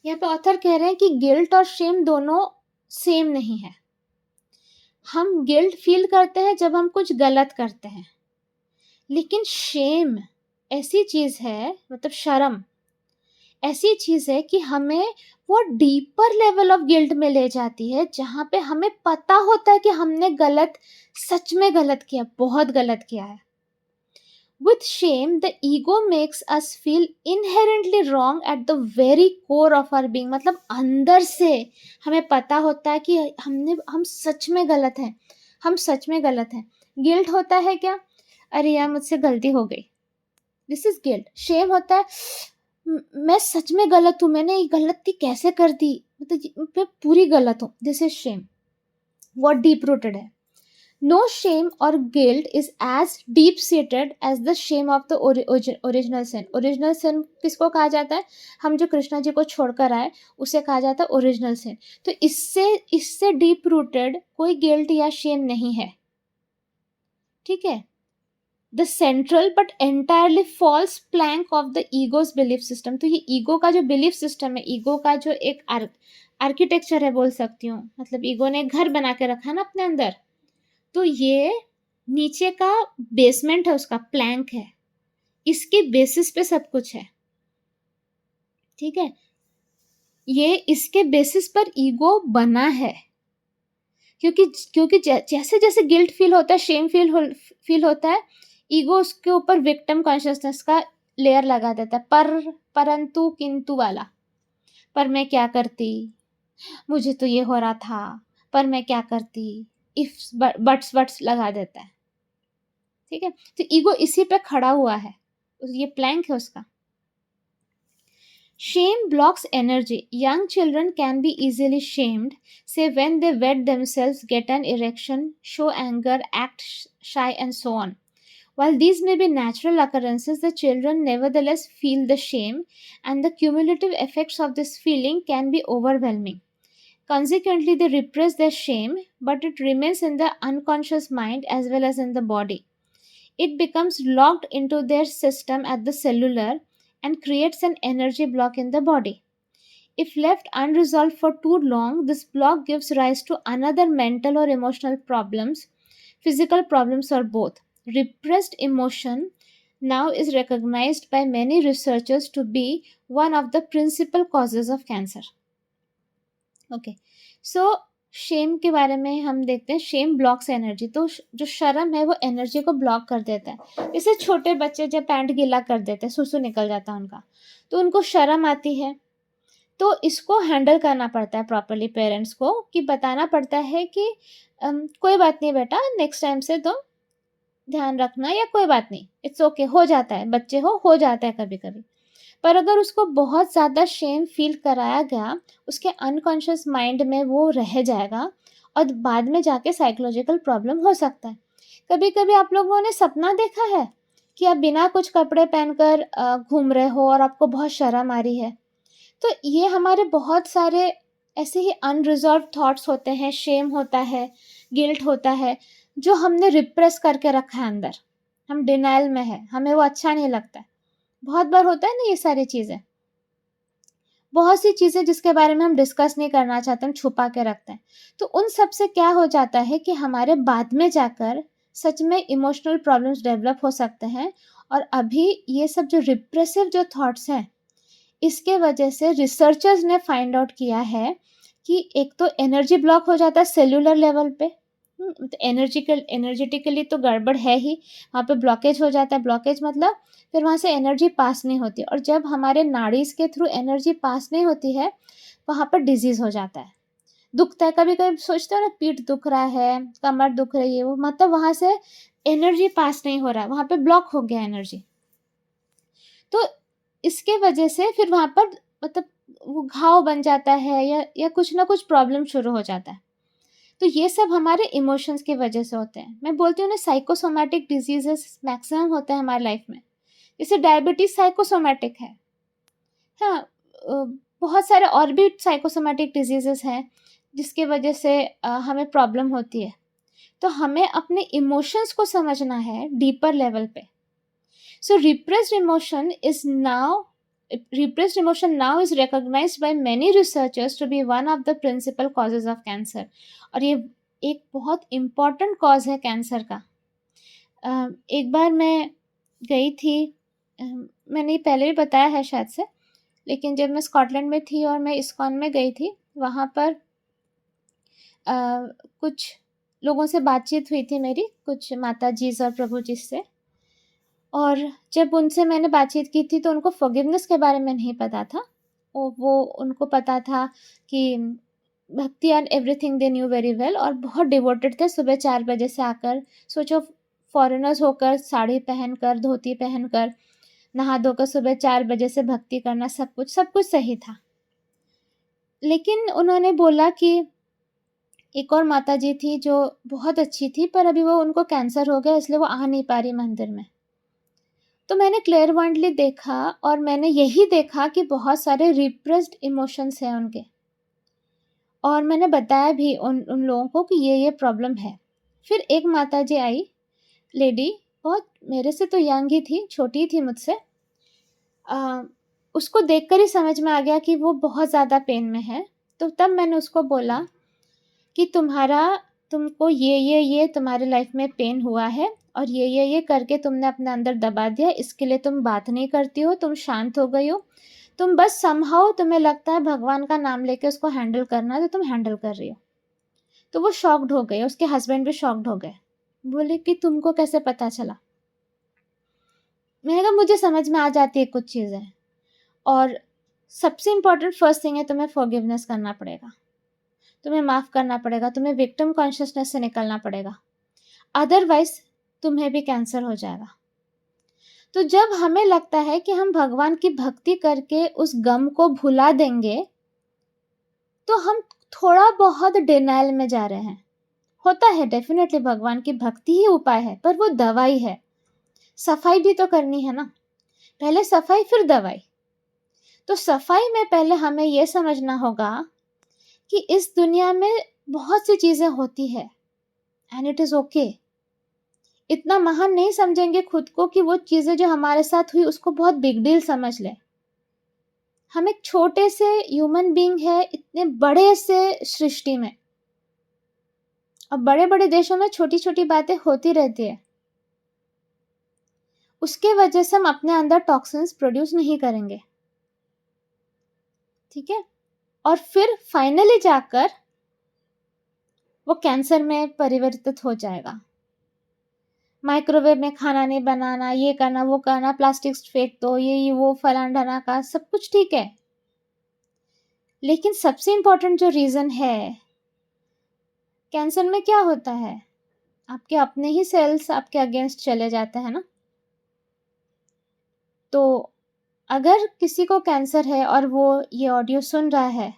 यहाँ पे author कह रहे हैं कि गिल्ट और शेम दोनों सेम नहीं है। हम गिल्ट फील करते हैं जब हम कुछ गलत करते हैं, लेकिन शेम ऐसी चीज है, मतलब शर्म ऐसी चीज है कि हमें वो डीपर लेवल ऑफ गिल्ट में ले जाती है, जहाँ पे हमें पता होता है कि हमने गलत, सच में गलत किया, बहुत गलत किया है। With shame, the ego makes us feel inherently wrong at the very core of our being. मतलब अंदर से हमें पता होता है कि हम सच में गलत हैं, हम सच में गलत हैं। गिल्ट होता है क्या, अरे यार मुझसे गलती हो गई, दिस इज गिल्ट। शेम होता है मैं सच में गलत हूँ, मैंने ये गलती कैसे कर दी, मतलब मैं पूरी गलत हूँ, दिस इज शेम। वो डीप रूटेड है। No shame or guilt is as deep seated as the shame of the original sin. Original sin किसको कहा जाता है, हम जो कृष्णा जी को छोड़कर आए उसे कहा जाता है ओरिजिनल sin। तो इससे डीप रूटेड कोई गिल्ट या शेम नहीं है, ठीक है। The central but entirely false plank of the ego's belief system. तो ये ईगो का जो बिलीफ सिस्टम है, ईगो का जो एक आर्किटेक्चर है बोल सकती हूँ, मतलब ईगो ने घर बना के रखा ना अपने अंदर, तो ये नीचे का बेसमेंट है, उसका प्लैंक है, इसके बेसिस पे सब कुछ है, ठीक है। ये इसके बेसिस पर ईगो बना है, क्योंकि जैसे जैसे गिल्ट फील होता है, शेम फील होता है, ईगो उसके ऊपर विक्टिम कॉन्शियसनेस का लेयर लगा देता है, परंतु किंतु वाला। पर मैं क्या करती, मुझे तो ये हो रहा था, पर मैं क्या करती, इफ बट्स लगा देता है, ठीक है। तो ईगो इसी पे खड़ा हुआ है, ये प्लैंक है उसका। Shame blocks energy. Young children can be easily shamed, say when they wet themselves, get an erection, show anger, act shy, and so on. While these may be natural occurrences, the children nevertheless feel the shame, and the cumulative effects of this feeling can be overwhelming. Consequently, they repress their shame, but it remains in the unconscious mind as well as in the body. It becomes locked into their system at the cellular and creates an energy block in the body. If left unresolved for too long, this block gives rise to another mental or emotional problems, physical problems, or both. Repressed emotion now is recognized by many researchers to be one of the principal causes of cancer. Okay, so shame के बारे में हम देखते हैं. Shame blocks energy. तो जो शर्म है वो एनर्जी को ब्लॉक कर देता है. जैसे छोटे बच्चे जब पैंट गीला कर देते हैं, सुसु निकल जाता है उनका, तो उनको शर्म आती है. तो इसको हैंडल करना पड़ता है प्रॉपरली पेरेंट्स को, कि बताना पड़ता है कि कोई बात नहीं बेटा, नेक्स्ट टाइम से तो ध्यान रखना, या कोई बात नहीं, इट्स ओके, हो जाता है, बच्चे हो जाता है कभी कभी. पर अगर उसको बहुत ज़्यादा शेम फील कराया गया, उसके अनकॉन्शियस माइंड में वो रह जाएगा और बाद में जाके साइकोलॉजिकल प्रॉब्लम हो सकता है. कभी कभी आप लोगों ने सपना देखा है कि आप बिना कुछ कपड़े पहनकर घूम रहे हो और आपको बहुत शर्म आ रही है. तो ये हमारे बहुत सारे ऐसे ही अनरिजॉल्व थॉट्स होते हैं, शेम होता है, गिल्ट होता है, जो हमने रिप्रेस करके रखा है अंदर. हम डिनाइल में है, हमें वो अच्छा नहीं लगता है. बहुत बार होता है ना ये सारी चीज़ें. बहुत सी चीज़ें जिसके बारे में हम डिस्कस नहीं करना चाहते, हम छुपा के रखते हैं. तो उन सब से क्या हो जाता है कि हमारे बाद में जाकर सच में इमोशनल प्रॉब्लम्स डेवलप हो सकते हैं. और अभी ये सब जो रिप्रेसिव जो थॉट्स हैं, इसके वजह से रिसर्चर्स ने फाइंड आउट किया है कि एक तो एनर्जी ब्लॉक हो जाता है सेल्यूलर लेवल पे. एनर्जेटिकली तो गड़बड़ है ही, वहाँ पे ब्लॉकेज हो जाता है. ब्लॉकेज मतलब फिर वहाँ से एनर्जी पास नहीं होती, और जब हमारे नाड़ीज़ के थ्रू एनर्जी पास नहीं होती है, वहाँ पर डिजीज़ हो जाता है, दुखता है. कभी कभी सोचते हो ना, पीठ दुख रहा है, कमर दुख रही है, वो मतलब वहाँ से एनर्जी पास नहीं हो रहा है, वहाँ पे ब्लॉक हो गया एनर्जी. तो इसके वजह से फिर वहाँ पर मतलब वो घाव बन जाता है, या कुछ ना कुछ प्रॉब्लम शुरू हो जाता है. तो ये सब हमारे इमोशंस की वजह से होते हैं. मैं बोलती हूँ ना, साइकोसोमैटिक डिजीजेस मैक्सिमम होते हैं हमारी लाइफ में. जैसे डायबिटीज साइकोसोमैटिक है. हाँ, बहुत सारे और भी साइकोसोमैटिक डिजीजेस हैं जिसकी वजह से हमें प्रॉब्लम होती है. तो हमें अपने इमोशंस को समझना है डीपर लेवल पे. सो repressed emotion now is recognized by many researchers to be one of the principal causes of cancer. और ये एक बहुत इम्पॉर्टेंट कॉज है कैंसर का. एक बार मैं गई थी, मैंने पहले भी बताया है शायद से, लेकिन जब मैं स्कॉटलैंड में थी और मैं इस्कॉन में गई थी, वहाँ पर कुछ लोगों से बातचीत हुई थी मेरी, कुछ माता जी और प्रभु जी से. और जब उनसे मैंने बातचीत की थी तो उनको फॉरगिवनेस के बारे में नहीं पता था. वो उनको पता था कि भक्ति and everything they knew very well, और बहुत डिवोटेड थे. सुबह 4 बजे से आकर, सोचो फॉरेनर्स होकर, साड़ी पहनकर, धोती पहनकर, नहा धोकर सुबह 4 बजे से भक्ति करना, सब कुछ सही था. लेकिन उन्होंने बोला कि एक और माता जी थी जो बहुत अच्छी थी, पर अभी वो उनको कैंसर हो गया, इसलिए वो आ नहीं पा रही मंदिर में. तो मैंने क्लेयरवाइंटली देखा, और मैंने यही देखा कि बहुत सारे रिप्रेस्ड इमोशंस हैं उनके. और मैंने बताया भी उन लोगों को कि ये प्रॉब्लम है. फिर एक माता जी आई, लेडी, बहुत मेरे से तो यंग ही थी, छोटी थी मुझसे. उसको देखकर ही समझ में आ गया कि वो बहुत ज़्यादा पेन में है. तो तब मैंने उसको बोला कि तुमको ये तुम्हारे लाइफ में पेन हुआ है, और ये करके तुमने अपने अंदर दबा दिया, इसके लिए तुम बात नहीं करती हो, तुम शांत हो गई हो, तुम बस समहाउ तुम्हें लगता है भगवान का नाम लेके उसको हैंडल करना है, तो तुम हैंडल कर रही हो. तो वो शॉक्ड हो गए, उसके हस्बैंड भी शॉक्ड हो गए. बोले कि तुमको कैसे पता चला? मैंने कहा मुझे समझ में आ जाती है कुछ चीज़ें, और सबसे इम्पोर्टेंट फर्स्ट थिंग है, तुम्हें फॉरगिवनेस करना पड़ेगा, तुम्हें माफ़ करना पड़ेगा, तुम्हें विक्टिम कॉन्शियसनेस से निकलना पड़ेगा, अदरवाइज तुम्हें भी कैंसर हो जाएगा. तो जब हमें लगता है कि हम भगवान की भक्ति करके उस गम को भुला देंगे, तो हम थोड़ा बहुत डिनाइल में जा रहे हैं. होता है डेफिनेटली, भगवान की भक्ति ही उपाय है, पर वो दवाई है. सफाई भी तो करनी है ना, पहले सफाई फिर दवाई। तो सफाई में पहले हमें ये समझना होगा कि इस दुनिया में बहुत सी चीजें होती है एंड इट इज ओके। इतना महान नहीं समझेंगे खुद को कि वो चीजें जो हमारे साथ हुई उसको बहुत बिग डील समझ ले। हम एक छोटे से ह्यूमन बीइंग है इतने बड़े से सृष्टि में, और बड़े बड़े देशों में छोटी छोटी बातें होती रहती है, उसके वजह से हम अपने अंदर टॉक्सिन्स प्रोड्यूस नहीं करेंगे, ठीक है। और फिर फाइनली जाकर वो कैंसर में परिवर्तित हो जाएगा। माइक्रोवेव में खाना नहीं बनाना, ये करना वो करना, प्लास्टिक फेंक दो, ये वो फलाना ढाना का सब कुछ ठीक है, लेकिन सबसे इंपॉर्टेंट जो रीजन है कैंसर में क्या होता है, आपके अपने ही सेल्स आपके अगेंस्ट चले जाते हैं ना। तो अगर किसी को कैंसर है और वो ये ऑडियो सुन रहा है,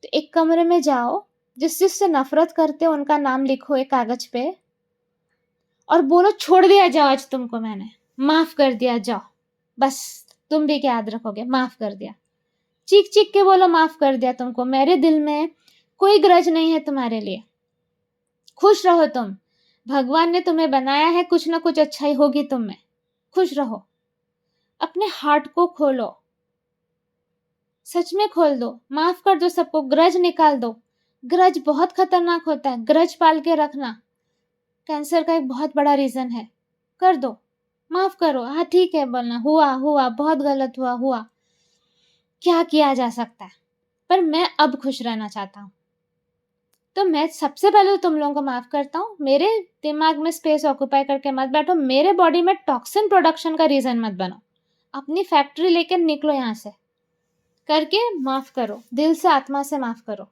तो एक कमरे में जाओ, जिससे नफरत करते हो उनका नाम लिखो एक कागज पे और बोलो छोड़ दिया जाओ, आज तुमको मैंने माफ कर दिया, जाओ बस। तुम भी क्या याद रखोगे, माफ कर दिया, चीख चीख के बोलो माफ कर दिया तुमको, मेरे दिल में कोई ग्रज नहीं है तुम्हारे लिए, खुश रहो तुम, भगवान ने तुम्हें बनाया है, कुछ ना कुछ अच्छाई होगी तुम में, खुश रहो। अपने हार्ट को खोलो, सच में खोल दो, माफ कर दो सबको, ग्रज निकाल दो। ग्रज बहुत खतरनाक होता है, ग्रज पाल के रखना कैंसर का एक बहुत बड़ा रीजन है। कर दो, माफ करो, हाँ ठीक है बोलना, हुआ हुआ, बहुत गलत हुआ हुआ, क्या किया जा सकता है, पर मैं अब खुश रहना चाहता हूँ। तो मैं सबसे पहले तो तुम लोगों को माफ करता हूँ, मेरे दिमाग में स्पेस ऑक्यूपाई करके मत बैठो, मेरे बॉडी में टॉक्सिन प्रोडक्शन का रीजन मत बनो, अपनी फैक्ट्री लेकर निकलो यहाँ से, करके माफ करो, दिल से आत्मा से माफ करो,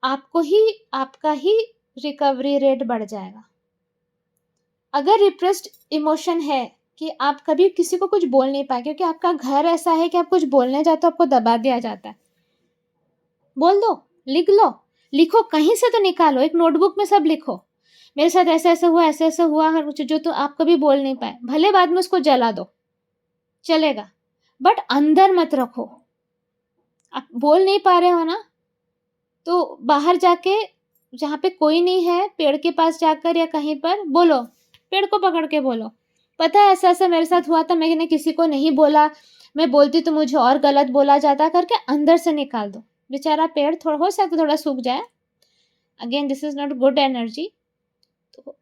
आपका ही रिकवरी रेट बढ़ जाएगा। अगर रिप्रेस्ड इमोशन है कि आप कभी किसी को कुछ बोल नहीं पाए, क्योंकि आपका घर ऐसा है कि आप कुछ बोलने जाते हो आपको दबा दिया जाता है, बोल दो, लिख लो, लिखो, कहीं से तो निकालो, एक नोटबुक में सब लिखो, मेरे साथ ऐसा ऐसा हुआ, ऐसा ऐसा हुआ, हर कुछ जो तो आप कभी बोल नहीं पाए, भले बाद में उसको जला दो, चलेगा, बट अंदर मत रखो। आप बोल नहीं पा रहे हो ना, तो बाहर जाके जहाँ पे कोई नहीं है, पेड़ के पास जाकर या कहीं पर बोलो, पेड़ को पकड़ के बोलो, पता है ऐसा ऐसा मेरे साथ हुआ था, मैंने किसी को नहीं बोला, मैं बोलती तो मुझे और गलत बोला जाता, करके अंदर से निकाल दो। बेचारा पेड़ हो सकता थोड़ा सूख जाए, again this is not good energy,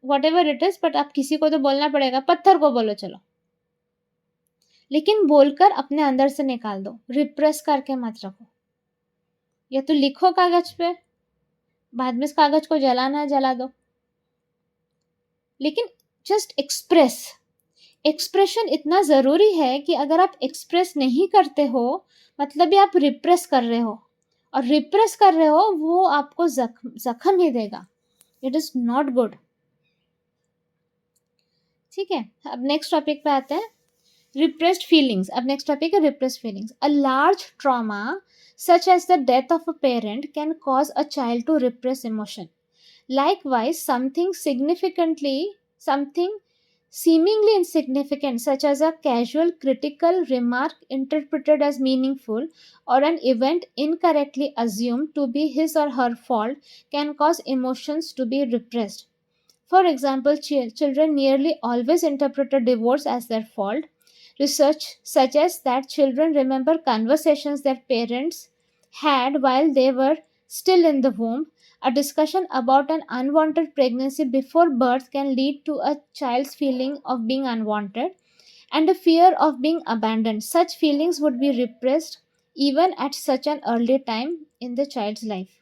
what ever it is, but आप किसी को तो बोलना पड़ेगा, पत्थर को बोलो चलो, लेकिन बोलकर अपने अंदर से निकाल दो, रिप्रेस करके मत रखो। या तो लिखो कागज पे, बाद में इस कागज को जलाना है जला दो, लेकिन जस्ट एक्सप्रेस। एक्सप्रेशन इतना जरूरी है कि अगर आप एक्सप्रेस नहीं करते हो मतलब भी आप रिप्रेस कर रहे हो, और रिप्रेस कर रहे हो वो आपको जख्म ही देगा, इट इज नॉट गुड, ठीक है। अब नेक्स्ट टॉपिक पे आते हैं, repressed feelings. अब next topic है repressed feelings. A large trauma such as the death of a parent can cause a child to repress emotion. Likewise, something seemingly insignificant such as a casual critical remark interpreted as meaningful or an event incorrectly assumed to be his or her fault can cause emotions to be repressed. For example, children nearly always interpret a divorce as their fault. Research suggests that children remember conversations their parents had while they were still in the womb. A discussion about an unwanted pregnancy before birth can lead to a child's feeling of being unwanted and a fear of being abandoned. Such feelings would be repressed even at such an early time in the child's life.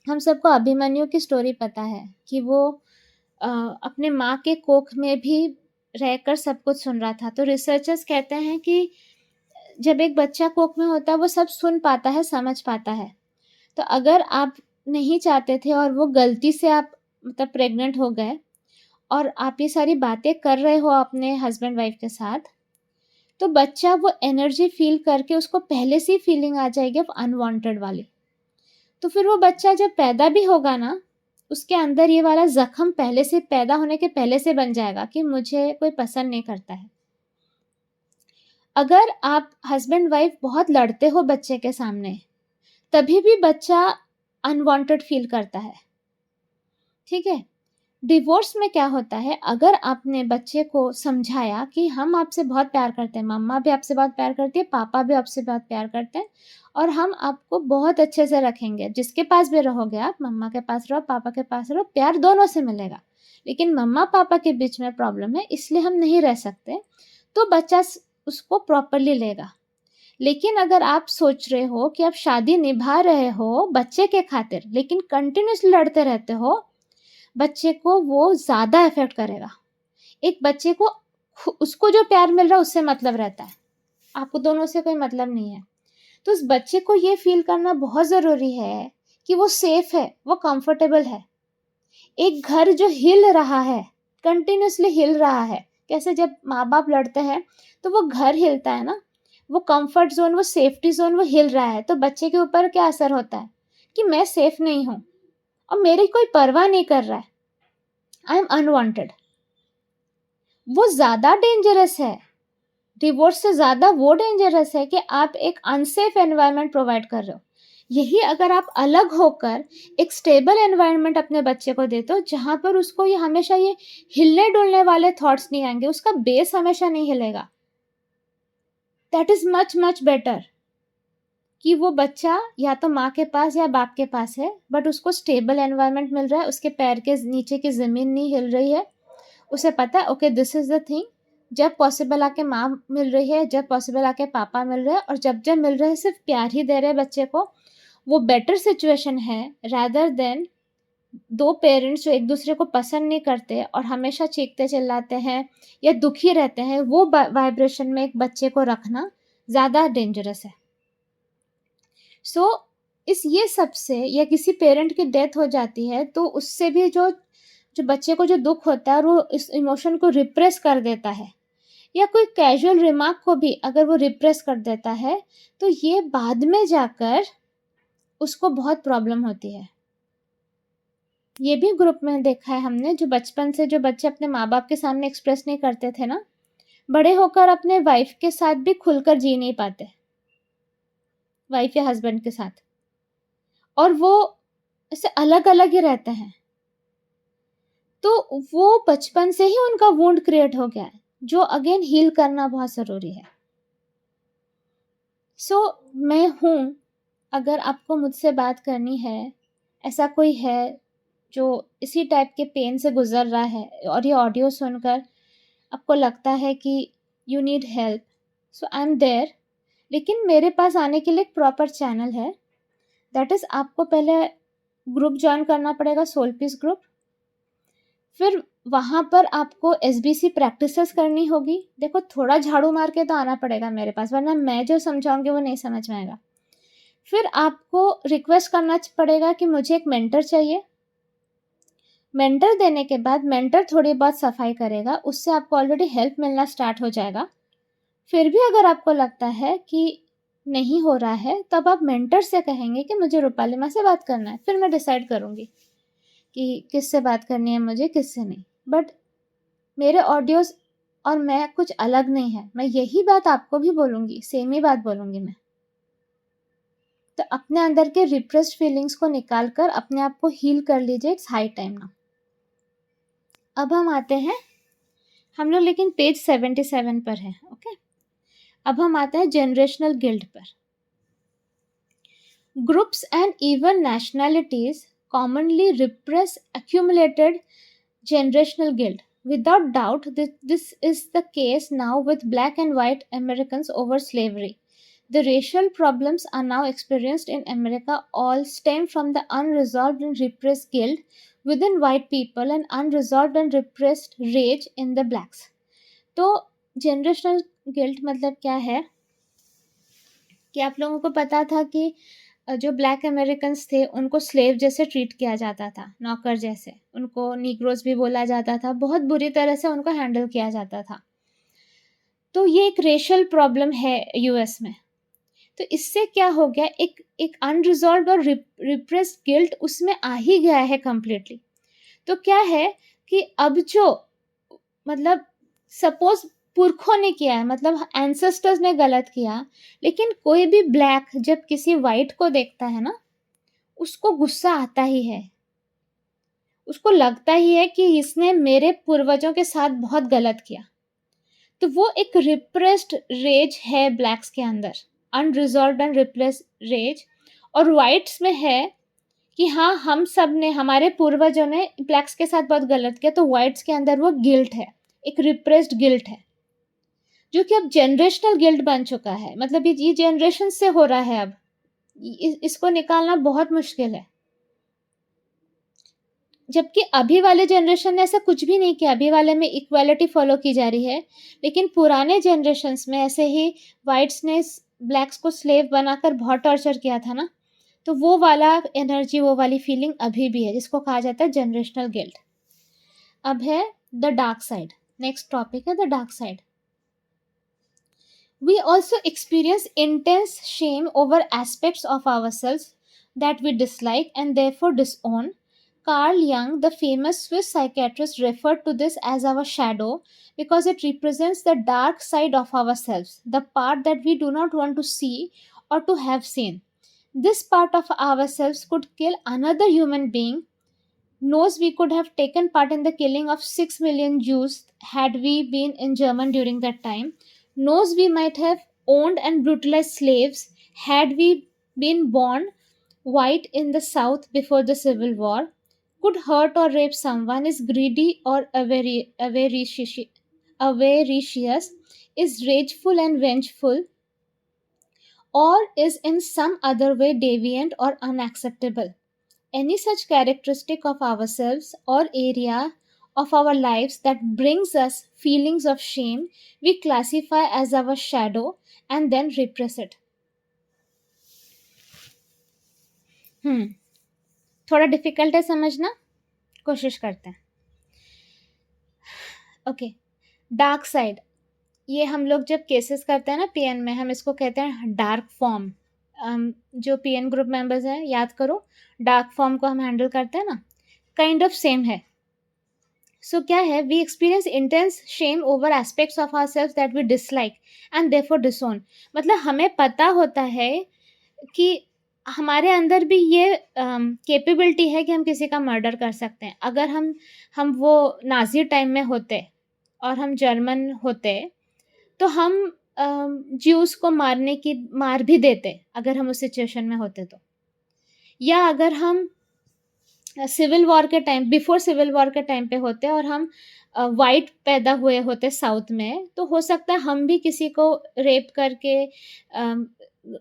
हम सबको अभिमन्यु की story पता है कि वो अपने माँ के कोख में भी रहकर सब कुछ सुन रहा था। तो रिसर्चर्स कहते हैं कि जब एक बच्चा कोख में होता है वो सब सुन पाता है, समझ पाता है। तो अगर आप नहीं चाहते थे और वो गलती से आप मतलब प्रेग्नेंट हो गए और आप ये सारी बातें कर रहे हो अपने हस्बैंड वाइफ के साथ, तो बच्चा वो एनर्जी फील करके उसको पहले से ही फीलिंग आ जाएगी अनवांटेड वाली। तो फिर वो बच्चा जब पैदा भी होगा ना, उसके अंदर ये वाला ज़ख्म पहले से, पैदा होने के पहले से बन जाएगा कि मुझे कोई पसंद नहीं करता है। अगर आप हस्बैंड वाइफ बहुत लड़ते हो बच्चे के सामने, तभी भी बच्चा अनवांटेड फील करता है, ठीक है? डिवोर्स में क्या होता है, अगर आपने बच्चे को समझाया कि हम आपसे बहुत प्यार करते हैं, मम्मा भी आपसे बहुत प्यार करती है, पापा भी आपसे बहुत प्यार करते हैं, और हम आपको बहुत अच्छे से रखेंगे, जिसके पास भी रहोगे आप, मम्मा के पास रहो, पापा के पास रहो, प्यार दोनों से मिलेगा, लेकिन मम्मा पापा के बीच में प्रॉब्लम है इसलिए हम नहीं रह सकते, तो बच्चा उसको प्रॉपरली लेगा। लेकिन अगर आप सोच रहे हो कि आप शादी निभा रहे हो बच्चे के खातिर, लेकिन कंटिन्यूसली लड़ते रहते हो, बच्चे को वो ज़्यादा इफ़ेक्ट करेगा। एक बच्चे को उसको जो प्यार मिल रहा है उससे मतलब रहता है, आपको दोनों से कोई मतलब नहीं है। तो उस बच्चे को ये फ़ील करना बहुत ज़रूरी है कि वो सेफ़ है, वो कंफर्टेबल है। एक घर जो हिल रहा है, कंटिन्यूसली हिल रहा है, कैसे जब माँ-बाप लड़ते हैं तो वो घर हिलता है ना, वो कंफर्ट ज़ोन, वो सेफ्टी ज़ोन वो हिल रहा है, तो बच्चे के ऊपर क्या असर होता है कि मैं सेफ़ नहीं हूँ और मेरी कोई परवाह नहीं कर रहा है, आई एम अनवांटेड। वो ज़्यादा डेंजरस है, डिवोर्स से ज़्यादा वो डेंजरस है कि आप एक अनसेफ एनवायरनमेंट प्रोवाइड कर रहे हो। यही अगर आप अलग होकर एक स्टेबल एनवायरनमेंट अपने बच्चे को देते हो, जहाँ पर उसको ये हमेशा ये हिलने डुलने वाले थॉट्स नहीं आएंगे, उसका बेस हमेशा नहीं हिलेगा, that is much much better कि वो बच्चा या तो माँ के पास या बाप के पास है, बट उसको स्टेबल एनवायरनमेंट मिल रहा है, उसके पैर के नीचे की ज़मीन नहीं हिल रही है, उसे पता है okay this is the thing, जब पॉसिबल आके माँ मिल रही है, जब पॉसिबल आके पापा मिल रहे हैं, और जब जब मिल रहे हैं सिर्फ प्यार ही दे रहे हैं बच्चे को, वो बेटर सिचुएशन है रादर देन दो पेरेंट्स जो एक दूसरे को पसंद नहीं करते और हमेशा चीखते चिल्लाते हैं या दुखी रहते हैं, वो वाइब्रेशन में एक बच्चे को रखना ज़्यादा डेंजरस है। सो इस ये सबसे, या किसी पेरेंट की डेथ हो जाती है तो उससे भी जो जो बच्चे को जो दुख होता है, और वो इस इमोशन को रिप्रेस कर देता है, या कोई कैजुअल रिमार्क को भी अगर वो रिप्रेस कर देता है, तो ये बाद में जाकर उसको बहुत प्रॉब्लम होती है। ये भी ग्रुप में देखा है हमने, जो बचपन से जो बच्चे अपने माँ बाप के सामने एक्सप्रेस नहीं करते थे ना, बड़े होकर अपने वाइफ के साथ भी खुलकर जी नहीं पाते, वाइफ या हस्बैंड के साथ, और वो ऐसे अलग अलग ही रहते हैं। तो वो बचपन से ही उनका वुंड क्रिएट हो गया है, जो अगेन हील करना बहुत ज़रूरी है। सो मैं हूँ, अगर आपको मुझसे बात करनी है, ऐसा कोई है जो इसी टाइप के पेन से गुजर रहा है और ये ऑडियो सुनकर आपको लगता है कि you need help, so I am there. लेकिन मेरे पास आने के लिए एक प्रॉपर चैनल है, दैट इज़ आपको पहले ग्रुप ज्वाइन करना पड़ेगा, सोल पीस ग्रुप। फिर वहाँ पर आपको एसबीसी प्रैक्टिसेस करनी होगी। देखो थोड़ा झाड़ू मार के तो आना पड़ेगा मेरे पास, वरना मैं जो समझाऊंगी वो नहीं समझ में आएगा। फिर आपको रिक्वेस्ट करना पड़ेगा कि मुझे एक मेंटर चाहिए। मेंटर देने के बाद मेंटर थोड़ी बहुत सफाई करेगा, उससे आपको ऑलरेडी हेल्प मिलना स्टार्ट हो जाएगा। फिर भी अगर आपको लगता है कि नहीं हो रहा है, तब आप मेंटर से कहेंगे कि मुझे रूपाली माँ से बात करना है, फिर मैं डिसाइड करूँगी कि किससे बात करनी है मुझे, किससे नहीं। बट मेरे ऑडियोज़ और मैं कुछ अलग नहीं है, मैं यही बात आपको भी बोलूँगी, सेम ही बात बोलूँगी मैं। तो अपने अंदर के रिप्रेस्ड फीलिंग्स को निकाल कर अपने आप को हील कर लीजिए, इट्स हाई टाइम नाउ। अब हम आते हैं, हम लोग लेकिन पेज 77 पर हैं, ओके। अब हम आते हैं जनरेशनल गिल्ट पर। Groups and even nationalities commonly repress accumulated generational guilt. Without doubt, this is the case now with black and white Americans over slavery. The racial problems are now experienced in America all stem from the unresolved and repressed guilt within white people and unresolved and repressed rage in the blacks. तो generational guilt मतलब क्या है कि आप लोगों को पता था कि जो ब्लैक अमेरिकन्स थे उनको स्लेव जैसे ट्रीट किया जाता था, नौकर जैसे, उनको नीग्रोज भी बोला जाता था, बहुत बुरी तरह से उनको हैंडल किया जाता था। तो ये एक रेशियल प्रॉब्लम है यूएस में। तो इससे क्या हो गया, एक एक अनरिजॉल्व्ड और रिप्रेस्ड गिल्ट उसमें आ ही गया है कंप्लीटली। तो क्या है कि अब जो मतलब सपोज पुरखों ने किया है, मतलब एंसेस्टर्स ने गलत किया, लेकिन कोई भी ब्लैक जब किसी वाइट को देखता है ना, उसको गुस्सा आता ही है, उसको लगता ही है कि इसने मेरे पूर्वजों के साथ बहुत गलत किया। तो वो एक रिप्रेस्ड रेज है ब्लैक्स के अंदर, अनरिजॉल्व्ड एंड रिप्रेस्ड रेज। और वाइट्स में है कि हाँ, हम सब ने, हमारे पूर्वजों ने ब्लैक्स के साथ बहुत गलत किया, तो वाइट्स के अंदर वो गिल्ट है, एक रिप्रेस्ड गिल्ट है, जो कि अब जनरेशनल गिल्ट बन चुका है। मतलब ये जनरेशन से हो रहा है अब, इसको निकालना बहुत मुश्किल है। जबकि अभी वाले जनरेशन ने ऐसा कुछ भी नहीं किया, अभी वाले में इक्वालिटी फॉलो की जा रही है, लेकिन पुराने जनरेशन्स में ऐसे ही वाइट्स ने ब्लैक्स को स्लेव बनाकर बहुत टॉर्चर किया था ना, तो वो वाला एनर्जी, वो वाली फीलिंग अभी भी है, जिसको कहा जाता है जनरेशनल गिल्ट। अब है the dark side, next topic है the dark side. We also experience intense shame over aspects of ourselves that we dislike and therefore disown. Carl Jung, the famous Swiss psychiatrist, referred to this as our shadow because it represents the dark side of ourselves, the part that we do not want to see or to have seen. This part of ourselves could kill another human being. Knows we could have taken part in the killing of 6 million Jews had we been in Germany during that time. Knows we might have owned and brutalized slaves had we been born white in the South before the Civil War. Could hurt or rape someone, is greedy or avaricious, is rageful and vengeful, or is in some other way deviant or unacceptable. Any such characteristic of ourselves or area of our lives that brings us feelings of shame, we classify as our shadow and then repress it. थोड़ा difficult है समझना, कोशिश करते हैं। Okay, dark side, ये हम लोग जब केसेस करते हैं ना पीएन में, हम इसको कहते हैं डार्क फॉर्म। जो पीएन ग्रुप मेंबर्स हैं, याद करो, डार्क फॉर्म को हम हैंडल करते हैं ना, काइंड ऑफ सेम है। सो क्या है, we experience intense shame over aspects of ourselves that we dislike and therefore disown. मतलब हमें पता होता है कि हमारे अंदर भी ये कैपेबिलिटी है कि हम किसी का मर्डर कर सकते हैं। अगर हम वो नाजी टाइम में होते और हम जर्मन होते, तो हम ज्यूस को मार भी देते अगर हम उस सिचुएशन में होते तो। या अगर हम सिविल वॉर के टाइम, बिफोर सिविल वॉर के टाइम पे होते और हम वाइट पैदा हुए होते साउथ में, तो हो सकता है हम भी किसी को रेप करके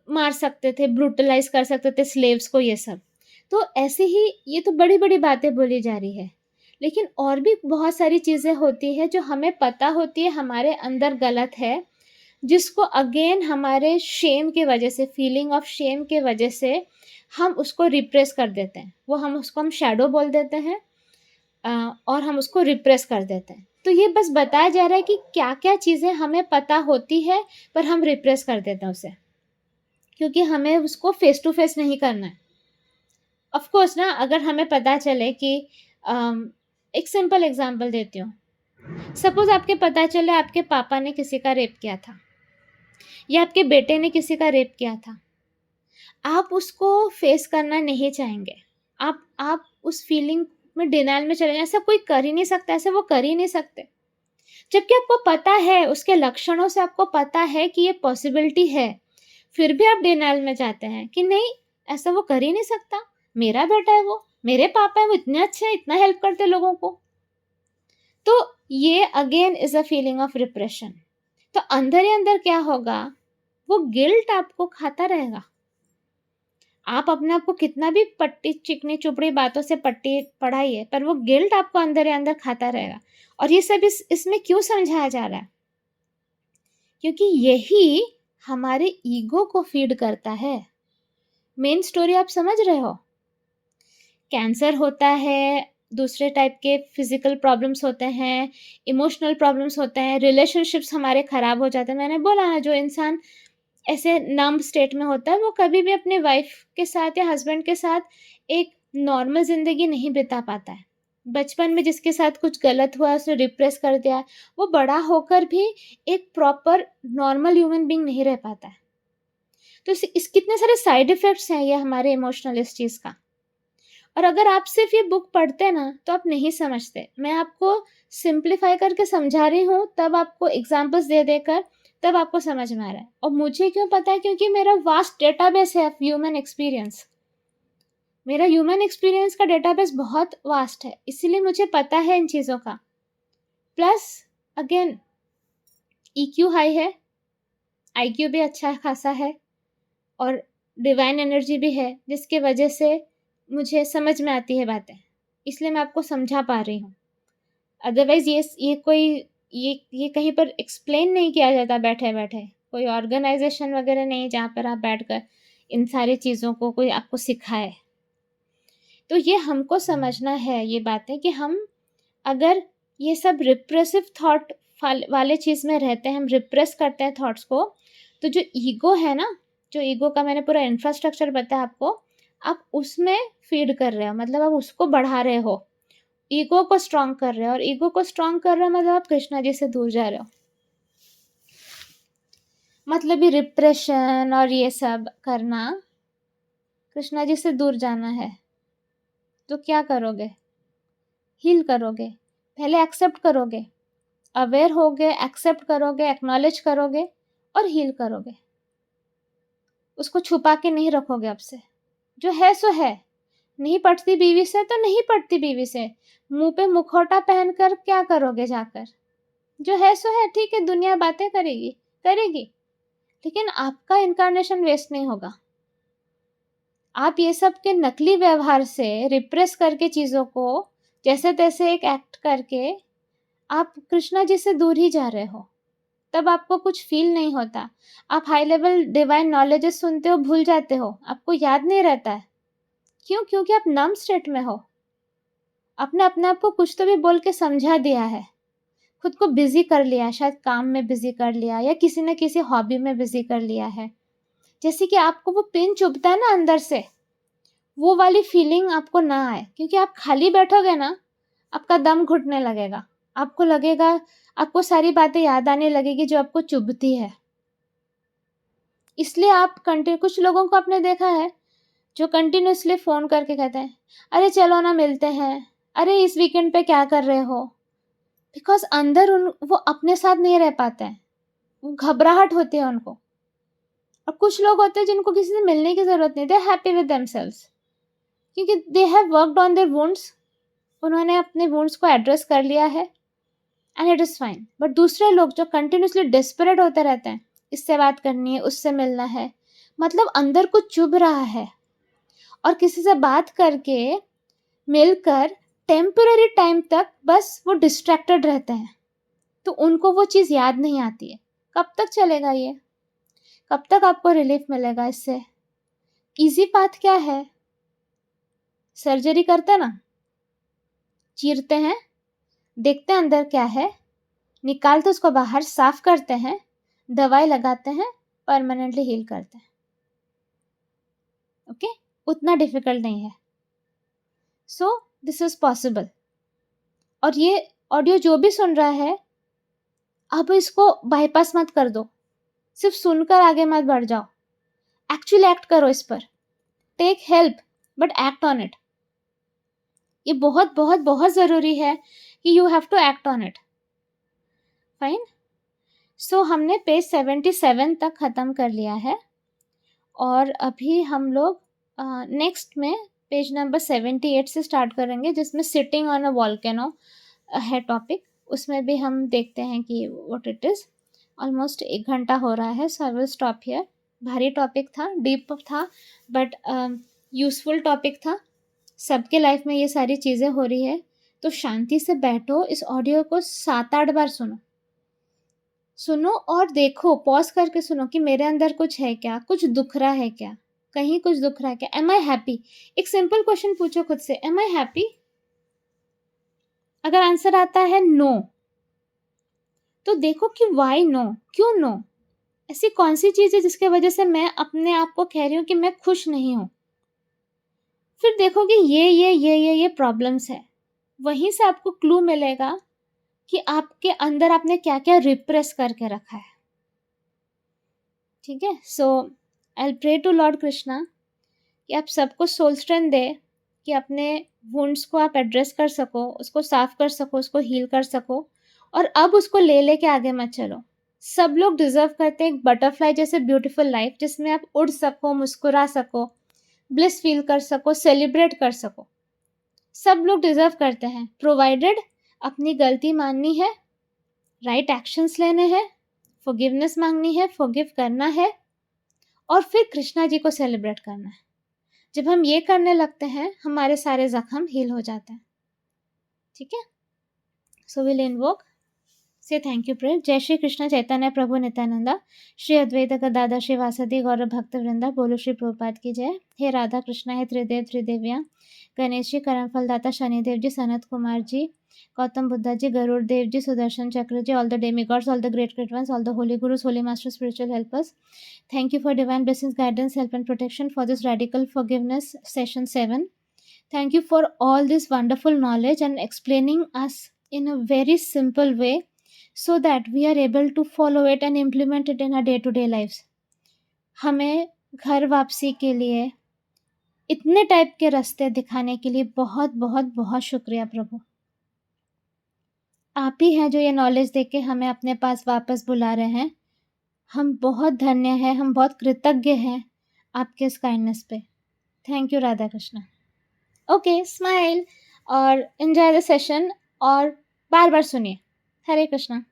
मार सकते थे, ब्रूटलाइज कर सकते थे स्लेव्स को, ये सब। तो ऐसे ही ये तो बड़ी बड़ी बातें बोली जा रही है, लेकिन और भी बहुत सारी चीज़ें होती है जो हमें पता होती है हमारे अंदर गलत है, जिसको अगेन हमारे शेम के वजह से, फीलिंग ऑफ शेम के वजह से हम उसको रिप्रेस कर देते हैं। वो हम शैडो बोल देते हैं और हम उसको रिप्रेस कर देते हैं। तो ये बस बताया जा रहा है कि क्या क्या चीज़ें हमें पता होती है पर हम रिप्रेस कर देते हैं उसे, क्योंकि हमें उसको फेस टू फेस नहीं करना है। ऑफ कोर्स ना, अगर हमें पता चले कि एक सिंपल एग्जांपल देती हूँ, सपोज आपके पता चले आपके पापा ने किसी का रेप किया था या आपके बेटे ने किसी का रेप किया था, आप उसको फेस करना नहीं चाहेंगे, आप उस फीलिंग में डिनाइल में चले जाए। ऐसा कोई कर ही नहीं सकता, ऐसे वो कर ही नहीं सकते, जबकि आपको पता है, उसके लक्षणों से आपको पता है कि ये पॉसिबिलिटी है, फिर भी आप डिनाइल में जाते हैं कि नहीं, ऐसा वो कर ही नहीं सकता, मेरा बेटा है वो, मेरे पापा है वो, इतने अच्छे हैं, इतना हेल्प करते लोगों को। तो ये again is a feeling of repression. तो अंदर ही अंदर क्या होगा, वो गिल्ट आपको खाता रहेगा। आप अपने आप को कितना भी पट्टी चिकनी चुपड़ी बातों से पट्टी पढ़ाइए, पर वो गिल्ट आपको अंदर ही अंदर खाता रहेगा। और ये सब इसमें क्यों समझाया जा रहा है, क्योंकि यही हमारे ईगो को फीड करता है। मेन स्टोरी आप समझ रहे हो, कैंसर होता है, दूसरे टाइप के फिजिकल प्रॉब्लम्स होते हैं, इमोशनल प्रॉब्लम्स होते हैं, रिलेशनशिप्स हमारे ख़राब हो जाते हैं। मैंने बोला ना, जो इंसान ऐसे नम्ब स्टेट में होता है, वो कभी भी अपने वाइफ के साथ या हस्बैंड के साथ एक नॉर्मल ज़िंदगी नहीं बिता पाता है। बचपन में जिसके साथ कुछ गलत हुआ, उसने रिप्रेस कर दिया, वो बड़ा होकर भी एक प्रॉपर नॉर्मल ह्यूमन बीइंग नहीं रह पाता है। तो इस कितने सारे साइड इफ़ेक्ट्स हैं ये हमारे इमोशनल इस चीज़ का। और अगर आप सिर्फ़ ये बुक पढ़ते ना, तो आप नहीं समझते। मैं आपको सिम्प्लीफ़ाई करके समझा रही हूँ, तब आपको एग्ज़ाम्पल्स दे देकर, तब आपको समझ में आ रहा है। और मुझे क्यों पता है? क्योंकि मेरा वास्ट डेटाबेस है ह्यूमन एक्सपीरियंस। मेरा ह्यूमन एक्सपीरियंस का डेटाबेस बहुत वास्ट है, इसीलिए मुझे पता है इन चीज़ों का। प्लस अगेन ईक्यू हाई है, आईक्यू भी अच्छा खासा है और डिवाइन एनर्जी भी है, जिसकी वजह से मुझे समझ में आती है बातें। इसलिए मैं आपको समझा पा रही हूँ। अदरवाइज़ ये कहीं पर एक्सप्लेन नहीं किया जाता बैठे-बैठे। कोई ऑर्गेनाइज़ेशन वगैरह नहीं जहाँ पर आप बैठकर इन सारी चीज़ों को कोई आपको सिखाए। तो ये हमको समझना है ये बातें कि हम अगर ये सब रिप्रेसिव थॉट वाले चीज़ में रहते हैं, हम रिप्रेस करते हैं थॉट्स को, तो जो ईगो है ना, जो ईगो का मैंने पूरा इंफ्रास्ट्रक्चर बताया आपको, आप उसमें फीड कर रहे हो, मतलब आप उसको बढ़ा रहे हो। ईगो को स्ट्रॉन्ग कर रहे हो, और ईगो को स्ट्रॉन्ग कर रहे हो मतलब आप कृष्णा जी से दूर जा रहे हो। मतलब ये रिप्रेशन और ये सब करना, कृष्णा जी से दूर जाना है, तो क्या करोगे? हील करोगे। पहले एक्सेप्ट करोगे, अवेयर होगे, एक्सेप्ट करोगे, एक्नॉलेज करोगे और हील करोगे। उसको छुपा के नहीं रखोगे आपसे। जो है सो है। नहीं पटती बीवी से तो नहीं पटती बीवी से। मुंह पे मुखौटा पहनकर क्या करोगे जाकर? जो है सो है, ठीक है, दुनिया बातें करेगी करेगी, लेकिन आपका इनकारनेशन वेस्ट नहीं होगा। आप ये सब के नकली व्यवहार से रिप्रेस करके चीज़ों को जैसे तैसे एक एक्ट करके आप कृष्णा जी से दूर ही जा रहे हो। तब आपको कुछ फील नहीं होता। आप हाई लेवल डिवाइन नॉलेजेस सुनते हो, भूल जाते हो, आपको याद नहीं रहता है। क्यों? क्योंकि आप नम स्टेट में हो। आपने अपने आप को कुछ तो भी बोल के समझा दिया है, खुद को बिजी कर लिया, शायद काम में बिजी कर लिया या किसी न किसी हॉबी में बिजी कर लिया है। जैसे कि आपको वो पेन चुभता है ना अंदर से, वो वाली फीलिंग आपको ना आए, क्योंकि आप खाली बैठोगे ना, आपका दम घुटने लगेगा। आपको लगेगा, आपको सारी बातें याद आने लगेगी जो आपको चुभती है। इसलिए आप कुछ लोगों को आपने देखा है जो कंटिन्यूअसली फ़ोन करके कहते हैं, अरे चलो ना मिलते हैं, अरे इस वीकेंड पे क्या कर रहे हो? बिकॉज़ अंदर वो अपने साथ नहीं रह पाते हैं, वो घबराहट होती है उनको। और कुछ लोग होते हैं जिनको किसी से मिलने की ज़रूरत नहीं, they are happy with themselves, क्योंकि they have worked on their wounds, उन्होंने अपने वुंड्स को एड्रेस कर लिया है and it is fine. But दूसरे लोग जो कंटिन्यूअसली डेस्परेट होते रहते हैं, इससे बात करनी है, उससे मिलना है, मतलब अंदर कुछ चुभ रहा है, और किसी से बात करके, मिलकर टेम्पररी टाइम तक बस वो डिस्ट्रैक्टेड रहते हैं, तो उनको वो चीज़ याद नहीं आती है। कब तक चलेगा ये? कब तक आपको रिलीफ मिलेगा इससे? ईज़ी पाथ क्या है? सर्जरी करते हैं ना, चीरते हैं, देखते हैं अंदर क्या है, निकालते उसको बाहर, साफ करते हैं, दवाई लगाते हैं, परमानेंटली हील करते हैं। ओके? उतना डिफिकल्ट नहीं है। So this is possible. और ये ऑडियो जो भी सुन रहा है, अब इसको बाईपास मत कर दो, सिर्फ सुनकर आगे मत बढ़ जाओ, एक्चुअली एक्ट करो इस पर। Take help but act on it. ये बहुत बहुत बहुत ज़रूरी है कि you have to act on it. Fine. So हमने पेज 77 तक ख़त्म कर लिया है, और अभी हम लोग नेक्स्ट में पेज नंबर 78 से स्टार्ट करेंगे, जिसमें सिटिंग ऑन अ वॉल्केनो है टॉपिक। उसमें भी हम देखते हैं कि व्हाट इट इज़। ऑलमोस्ट 1 घंटा हो रहा है, so I will stop here. भारी टॉपिक था, डीप था, बट यूज़फुल टॉपिक था। सबके लाइफ में ये सारी चीज़ें हो रही है, तो शांति से बैठो, इस ऑडियो को 7-8 बार सुनो और देखो, पॉज करके सुनो कि मेरे अंदर कुछ है क्या, कुछ दुख रहा है क्या, कहीं कुछ दुख रहा है क्या, एम आई हैप्पी? एक सिंपल क्वेश्चन पूछो खुद से, एम आई हैप्पी? अगर आंसर आता है नो, तो देखो कि वाई नो, क्यों नो? ऐसी कौन सी चीज़ है जिसके वजह से मैं अपने आप को कह रही हूँ कि मैं खुश नहीं हूँ? फिर देखोगे ये प्रॉब्लम्स है। वहीं से आपको क्लू मिलेगा कि आपके अंदर आपने क्या-क्या रिप्रेस करके रखा है। ठीक है? So I will pray to lord Krishna कि आप सबको सोल स्ट्रेंथ दे कि अपने वुंड्स को आप एड्रेस कर सको, उसको साफ कर सको, उसको हील कर सको और अब उसको ले-लेके आगे मत चलो। सब लोग डिज़र्व करते हैं एक बटरफ्लाई जैसे ब्यूटीफुल लाइफ जिसमें आप उड़ सको, मुस्कुरा सको, ब्लिस फील कर सको, सेलिब्रेट कर सको। सब लोग डिज़र्व करते हैं, प्रोवाइडेड अपनी गलती माननी है, राइट एक्शंस लेने हैं, फॉरगिवनेस मांगनी है, फॉरगिव करना है और फिर कृष्णा जी को सेलिब्रेट करना है। जब हम ये करने लगते हैं, हमारे सारे ज़ख्म हील हो जाते हैं। ठीक है? सो विल इन्वोक, से थैंक यू प्रेयर। जय श्री कृष्ण चैतन्य प्रभु नित्यानंदा, श्री अद्वैत गदाधर श्रीवासदि गौर भक्त वृंदा, बोलो श्री प्रभुपाद की जय। हे राधा कृष्ण, हे त्रिदेव त्रिदेवियाँ, गणेश जी, कर्मफलदाता शनिदेव जी, सनत कुमार जी, गौतम बुद्धा जी, गरुड़ देव ji, Sudarshan Chakra ji, all the demigods, all the great ones, all the holy gurus, holy masters, spiritual helpers. Thank you for divine blessings, guidance, help and protection for this radical forgiveness session 7. Thank you for all this wonderful knowledge and explaining us in a very simple way so that we are able to follow it and implement it in our day-to-day lives. हमें घर वापसी के लिए इतने type के रास्ते दिखाने के लिए बहुत बहुत बहुत शुक्रिया प्रभु। आप ही हैं जो ये नॉलेज देके हमें अपने पास वापस बुला रहे हैं। हम बहुत धन्य हैं, हम बहुत कृतज्ञ हैं आपके इस काइंडनेस पे। Thank you Radha Krishna. Okay, smile और एंजॉय द सेशन और बार बार सुनिए। हरे कृष्णा।